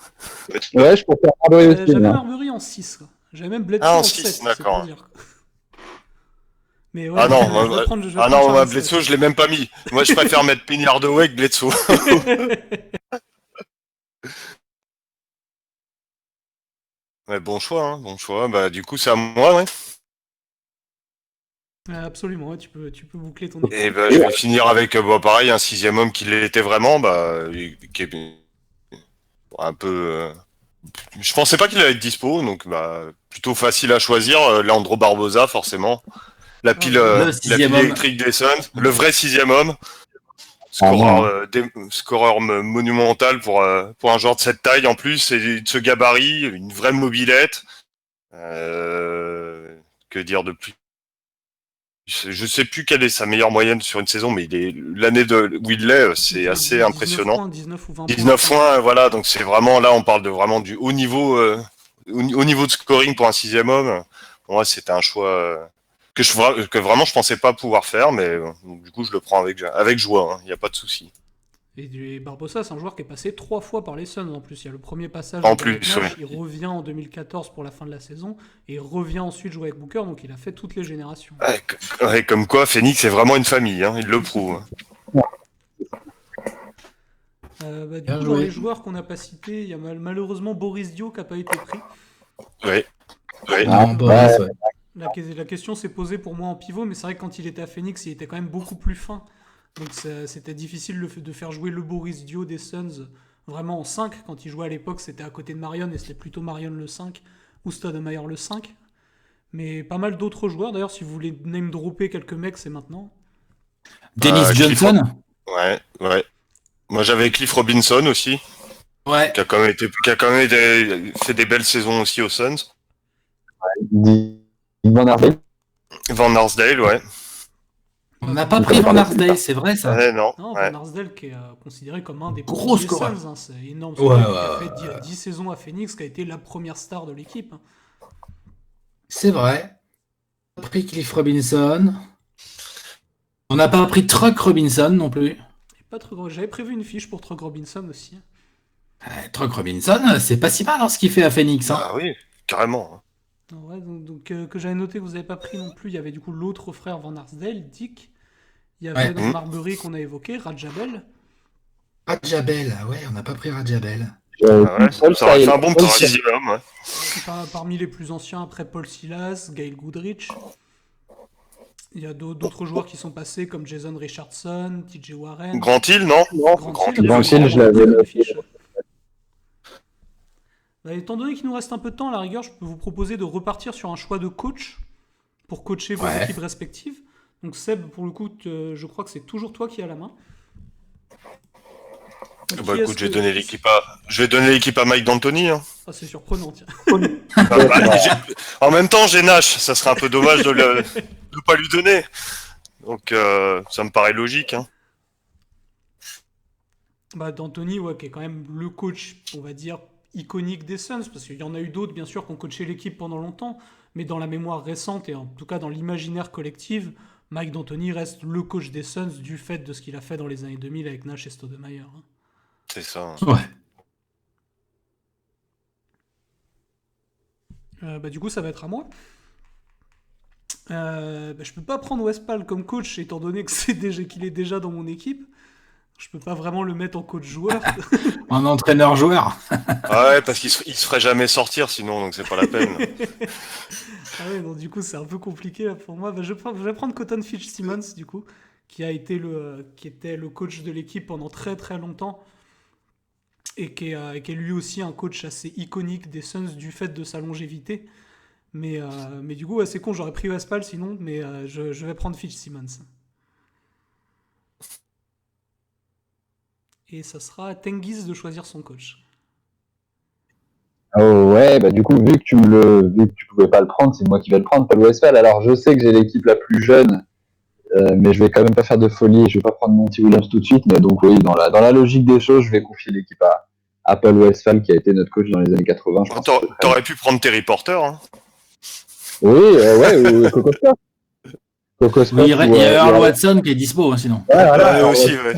Ouais, je préfère Marbury aussi. J'avais mais- Marbury en 6, quoi. J'avais même Bledsoe Ah, en en 6, 7, c'est d'accord. pour dire. Mais ouais, Ah non, je vais prendre moi Charlie Bledsoe, Scott. je l'ai même pas mis. Moi, je préfère mettre Penny Hardaway que Bledsoe. Ouais, bon choix, hein, bon choix. Bah, du coup, c'est à moi, ouais. Absolument, ouais, tu peux boucler ton équipe. Et bah, je vais finir avec, pareil, un 6e homme qui l'était vraiment, qui est un peu. Je pensais pas qu'il allait être dispo, donc plutôt facile à choisir. Leandro Barbosa, forcément. La pile, Le la 6e pile homme. électrique des Suns, le vrai 6e homme. Scoreur monumental pour un joueur de cette taille en plus, et de ce gabarit, une vraie mobilette. Que dire de plus? Je sais plus quelle est sa meilleure moyenne sur une saison, mais l'année où il l'est, c'est assez impressionnant. 19 ou 20 19 points, voilà, donc c'est vraiment, là on parle de vraiment du haut niveau, au niveau de scoring pour un 6e homme. Pour moi, c'était un choix que vraiment je pensais pas pouvoir faire, mais donc, du coup je le prends avec joie, il n'y a pas de souci. Et Barbosa, c'est un joueur qui est passé 3 fois par les Suns en plus. Il y a le premier passage En de Garrett plus, Nash, oui. il revient en 2014 pour la fin de la saison, et il revient ensuite jouer avec Booker, donc il a fait toutes les générations. Ouais, comme quoi, Phoenix c'est vraiment une famille, il le prouve. Du Bien coup, joué. dans les joueurs qu'on n'a pas cités, il y a malheureusement Boris Dio qui n'a pas été pris. Ouais. Non, Boris, ouais. La question s'est posée pour moi en pivot, mais c'est vrai que quand il était à Phoenix, il était quand même beaucoup plus fin. Donc c'était difficile de faire jouer le Boris Dio des Suns vraiment en 5. Quand il jouait à l'époque, c'était à côté de Marion, et c'était plutôt Marion le 5 ou Stoudemire le 5. Mais pas mal d'autres joueurs. D'ailleurs, si vous voulez name dropper quelques mecs, c'est maintenant. Dennis Johnson. Ouais. Moi j'avais Cliff Robinson aussi, Ouais. qui a quand même fait des belles saisons aussi aux Suns. Van Arsdale. Van Arsdale, ouais. On n'a pas pris Van Arsdale, c'est vrai ça. Non. Non, Ouais. Van Arsdale qui est considéré comme un des Gros premiers scoreur. Suns. C'est énorme. Ouais, Il a ouais, fait 10 saisons à Phoenix, qui a été la première star de l'équipe. C'est vrai. On n'a pas pris Cliff Robinson. On n'a pas pris Truck Robinson non plus. Et pas trop... J'avais prévu une fiche pour Truck Robinson aussi. Truck Robinson, c'est pas si mal ce qu'il fait à Phoenix. Hein. Ah oui, carrément. Ouais, donc, que j'avais noté que vous n'avez pas pris non plus, il y avait du coup l'autre frère Van Arsdale, Dick. Il y avait Ouais. donc Marbury qu'on a évoqué, Rajabel. Rajabel, ouais, on n'a pas pris Rajabel. Ça aurait fait un bon petit 6e homme. Ouais. Parmi les plus anciens, après Paul Silas, Gail Goodrich. Il y a d'autres joueurs qui sont passés comme Jason Richardson, TJ Warren. Grant Hill, non? Grant Hill, Grant Hill, je l'avais noté. Étant donné qu'il nous reste un peu de temps, à la rigueur, je peux vous proposer de repartir sur un choix de coach pour coacher vos Ouais. équipes respectives. Donc Seb, pour le coup, je crois que c'est toujours toi qui as la main. Donc, qui est-ce Écoute, je vais que- donner l'équipe à Mike D'Antoni. Hein. Ah, c'est surprenant, tiens. En même temps, j'ai Nash, ça serait un peu dommage de pas lui donner. Donc, ça me paraît logique. Hein. D'Antoni, ouais, qui est quand même le coach, on va dire, iconique des Suns, parce qu'il y en a eu d'autres, bien sûr, qui ont coaché l'équipe pendant longtemps, mais dans la mémoire récente, et en tout cas dans l'imaginaire collectif, Mike D'Antoni reste le coach des Suns du fait de ce qu'il a fait dans les années 2000 avec Nash et Stoudemire. Hein. C'est ça. Ouais. Du coup, ça va être à moi. Je peux pas prendre Westphal comme coach, étant donné que qu'il est déjà dans mon équipe. Je peux pas vraiment le mettre en coach joueur. En entraîneur-joueur. Ah ouais, parce qu'il se ferait jamais sortir sinon, donc c'est pas la peine. Ah ouais, donc du coup, c'est un peu compliqué là, pour moi. Je vais prendre Cotton Fitzsimmons, du coup, qui était le coach de l'équipe pendant très très longtemps. Et qui est lui aussi un coach assez iconique des Suns du fait de sa longévité. Mais du coup, c'est con, j'aurais pris Westphal sinon, mais je vais prendre Fitzsimmons. Et ça sera à Tengiz de choisir son coach. Oh ouais, du coup, vu que tu pouvais pas le prendre, c'est moi qui vais le prendre, Paul Westphal. Alors je sais que j'ai l'équipe la plus jeune Mais je vais quand même pas faire de folie et je vais pas prendre Monty Williams tout de suite. Mais donc oui, dans la logique des choses, je vais confier l'équipe à Paul Westphal qui a été notre coach dans les années 80. Je pense que T'aurais pu prendre Terry Porter. Hein. oui, ouais, Coco Scott. Coco Scott. Il y a Earl Watson qui est dispo, hein, sinon. Ouais, voilà, Aussi, ouais.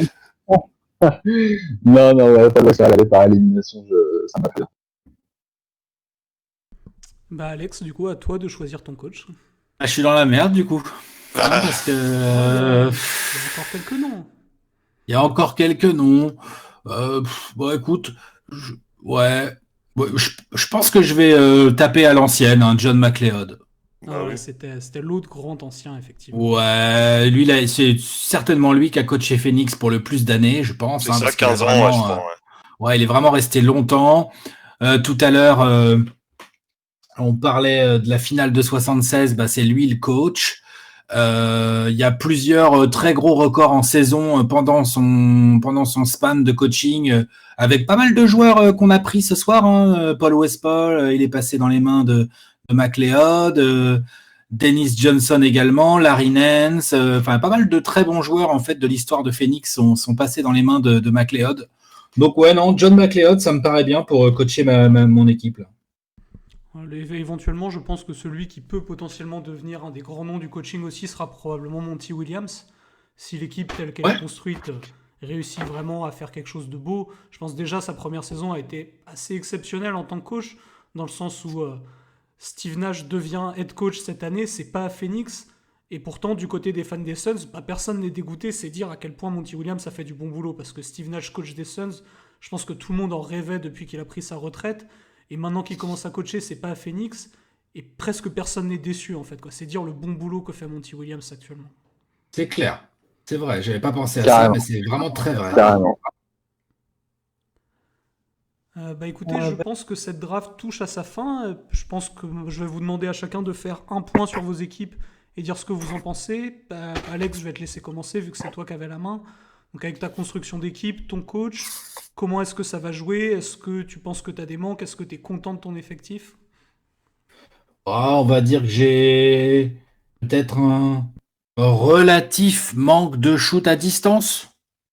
Non, ouais, Paul Westphal allait par élimination, ça m'a fait. Bah Alex, du coup, à toi de choisir ton coach. Ah, je suis dans la merde, du coup. Hein, parce que... Il y a encore quelques noms. Il y a encore quelques noms. Bon, écoute, ouais. Je pense que je vais taper à l'ancienne, hein, John McLeod. Ah ouais, oui. c'était l'autre grand ancien, effectivement. Ouais, lui, là, c'est certainement lui qui a coaché Phoenix pour le plus d'années, je pense. C'est hein, ça, parce qu'il a 15 ans, vraiment, ouais, je crois. Ouais. il est vraiment resté longtemps. Tout à l'heure, on parlait de la finale de 76, bah, c'est lui le coach. Il y a plusieurs très gros records en saison pendant son span de coaching, avec pas mal de joueurs qu'on a pris ce soir. Hein. Paul Westphal, il est passé dans les mains de McLeod, Dennis Johnson également, Larry Nance, enfin pas mal de très bons joueurs en fait de l'histoire de Phoenix sont passés dans les mains de McLeod. Donc ouais, non, John McLeod, ça me paraît bien pour coacher mon équipe. Là. Éventuellement, je pense que celui qui peut potentiellement devenir un des grands noms du coaching aussi sera probablement Monty Williams. Si l'équipe telle qu'elle est construite réussit vraiment à faire quelque chose de beau, je pense déjà sa première saison a été assez exceptionnelle en tant que coach, dans le sens où Steve Nash devient head coach cette année, c'est pas à Phoenix, et pourtant du côté des fans des Suns, personne n'est dégoûté, c'est dire à quel point Monty Williams a fait du bon boulot, parce que Steve Nash coach des Suns, je pense que tout le monde en rêvait depuis qu'il a pris sa retraite. Et maintenant qu'il commence à coacher, c'est pas à Phoenix. Et presque personne n'est déçu, en fait. C'est dire le bon boulot que fait Monty Williams actuellement. C'est clair. C'est vrai. J'avais pas pensé à ça, mais c'est vraiment très vrai. Carrément. Écoutez, je pense que cette draft touche à sa fin. Je pense que je vais vous demander à chacun de faire un point sur vos équipes et dire ce que vous en pensez. Alex, je vais te laisser commencer vu que c'est toi qui avais la main. Donc avec ta construction d'équipe, ton coach, comment est-ce que ça va jouer? Est-ce que tu penses que tu as des manques? Est-ce que tu es content de ton effectif? On va dire que j'ai peut-être un relatif manque de shoot à distance.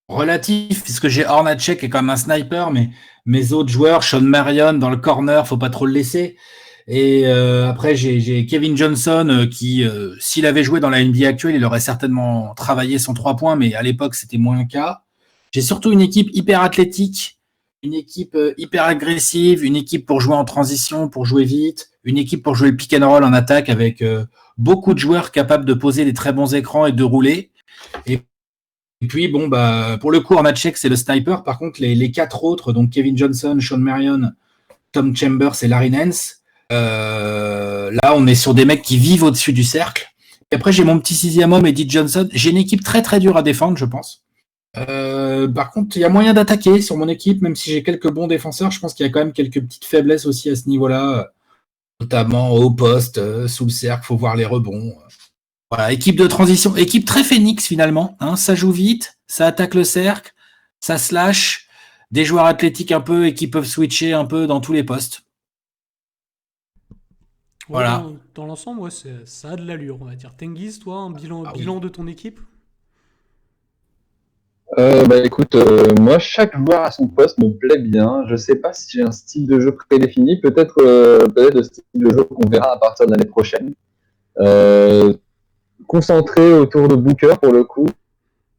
Relatif, puisque j'ai Hornacek qui est quand même un sniper, mais mes autres joueurs, Sean Marion dans le corner, faut pas trop le laisser. Et après, j'ai Kevin Johnson qui, s'il avait joué dans la NBA actuelle, il aurait certainement travaillé son 3 points, mais à l'époque, c'était moins le cas. J'ai surtout une équipe hyper athlétique, une équipe hyper agressive, une équipe pour jouer en transition, pour jouer vite, une équipe pour jouer le pick and roll en attaque avec beaucoup de joueurs capables de poser des très bons écrans et de rouler. Et puis, bon, pour le coup, Hornacek, c'est le sniper. Par contre, les 4 autres, donc Kevin Johnson, Sean Marion, Tom Chambers et Larry Nance, là, on est sur des mecs qui vivent au-dessus du cercle. Et après, j'ai mon petit 6e homme, Eddie Johnson. J'ai une équipe très, très dure à défendre, je pense. Par contre, il y a moyen d'attaquer sur mon équipe, même si j'ai quelques bons défenseurs. Je pense qu'il y a quand même quelques petites faiblesses aussi à ce niveau-là, notamment au poste, sous le cercle, faut voir les rebonds. Voilà, équipe de transition, équipe très Phoenix finalement. Hein, ça joue vite, ça attaque le cercle, ça slash, des joueurs athlétiques un peu et qui peuvent switcher un peu dans tous les postes. Ouais, voilà. Dans l'ensemble, ouais, ça a de l'allure, on va dire. Tengiz, toi, un bilan de ton équipe? Écoute, moi chaque joueur à son poste me plaît bien. Je sais pas si j'ai un style de jeu prédéfini, peut-être le style de jeu qu'on verra à partir de l'année prochaine. Concentré autour de Booker pour le coup,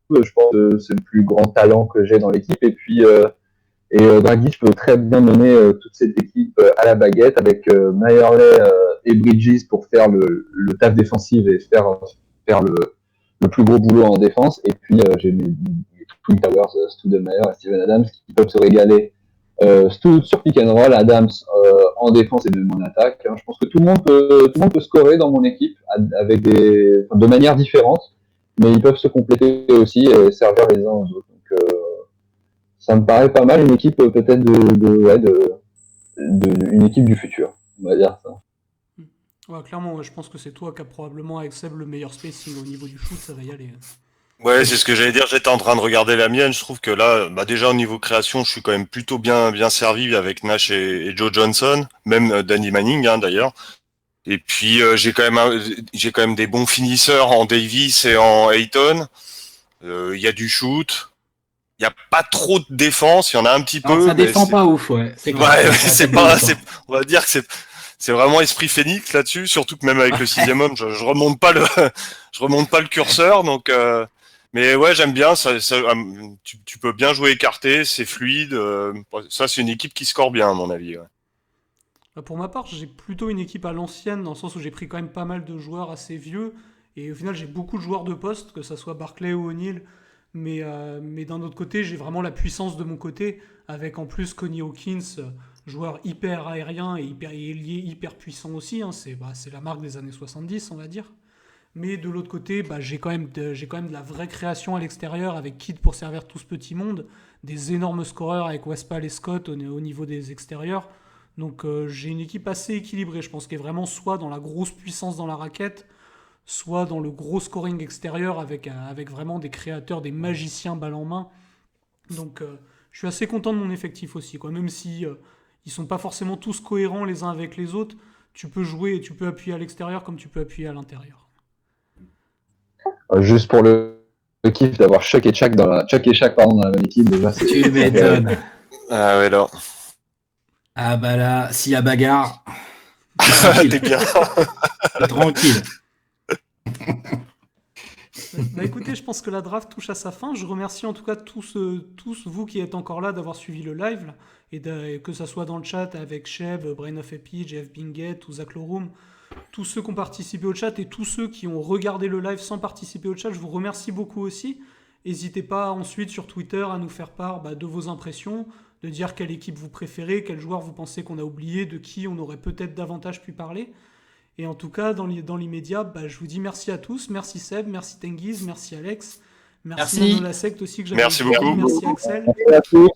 je pense que c'est le plus grand talent que j'ai dans l'équipe. Et puis Dragic peut très bien mener toute cette équipe à la baguette avec Meyerley et Bridges pour faire le taf défensif et faire le plus gros boulot en défense. Et puis j'ai mes Twin Towers, Stoudemire et Steven Adams qui peuvent se régaler sur pick and roll, Adams en défense et même en attaque. Je pense que tout le monde peut scorer dans mon équipe avec de manière différente, mais ils peuvent se compléter aussi et servir les uns aux autres. Donc ça me paraît pas mal, une équipe peut-être une équipe du futur, on va dire ça. Ouais, clairement, je pense que c'est toi qui as probablement avec Seb le meilleur spacing au niveau du shoot, ça va y aller. Ouais, c'est ce que j'allais dire. J'étais en train de regarder la mienne. Je trouve que là, déjà au niveau création, je suis quand même plutôt bien servi avec Nash et Joe Johnson, même Danny Manning d'ailleurs. Et puis j'ai quand même des bons finisseurs en Davis et en Ayton. Il y a du shoot. Il y a pas trop de défense. Il y en a un petit Alors, peu. ça mais défend pas ouf, ouais. C'est clair. Ouais, Ça c'est attaque pas. bien, On va dire que c'est vraiment esprit phénix là-dessus. Surtout que même avec le sixième homme, je remonte pas je remonte pas le curseur. Donc, mais ouais, j'aime bien. Tu peux bien jouer écarté. C'est fluide. Ça, c'est une équipe qui score bien à mon avis. Ouais. Pour ma part, j'ai plutôt une équipe à l'ancienne, dans le sens où j'ai pris quand même pas mal de joueurs assez vieux, et au final j'ai beaucoup de joueurs de poste, que ça soit Barclay ou O'Neal, mais d'un autre côté, j'ai vraiment la puissance de mon côté, avec en plus Connie Hawkins, joueur hyper aérien et hyper ailier, hyper puissant aussi, hein, c'est la marque des années 70, on va dire. Mais de l'autre côté, j'ai quand même de la vraie création à l'extérieur, avec Kidd pour servir tout ce petit monde, des énormes scoreurs avec Westphal et Scott au niveau des extérieurs. Donc j'ai une équipe assez équilibrée, je pense, qui est vraiment soit dans la grosse puissance dans la raquette, soit dans le gros scoring extérieur avec vraiment des créateurs, des magiciens balle en main. Donc je suis assez content de mon effectif aussi, quoi. Même si ils sont pas forcément tous cohérents les uns avec les autres, tu peux jouer et tu peux appuyer à l'extérieur comme tu peux appuyer à l'intérieur. Juste pour le kiff d'avoir Chuck et Shaq pardon, dans la même équipe, déjà, c'est. Tu m'étonnes. Ah ouais, là. Ah bah là, s'il y a bagarre, T'es bien. c'est tranquille. Bah écoutez, je pense que la draft touche à sa fin. Je remercie en tout cas tous vous qui êtes encore là d'avoir suivi le live, là, et que ça soit dans le chat avec Cheb, Brain of Epi, Jeff Binget ou Zach Lorum, tous ceux qui ont participé au chat et tous ceux qui ont regardé le live sans participer au chat, je vous remercie beaucoup aussi. N'hésitez pas ensuite sur Twitter à nous faire part de vos impressions, de dire quelle équipe vous préférez, quel joueur vous pensez qu'on a oublié, de qui on aurait peut-être davantage pu parler. Et en tout cas, dans l'immédiat, je vous dis merci à tous. Merci Seb, merci Tengiz, merci Alex. Merci Merci. Nano la secte aussi que j'avais Merci oublié. beaucoup. Merci Axel. Merci à tous.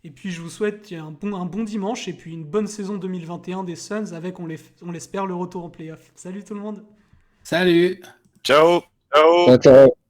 Et puis je vous souhaite un bon dimanche et puis une bonne saison 2021 des Suns avec, on l'espère, le retour en playoff. Salut tout le monde. Salut. Ciao. Ciao. Ciao.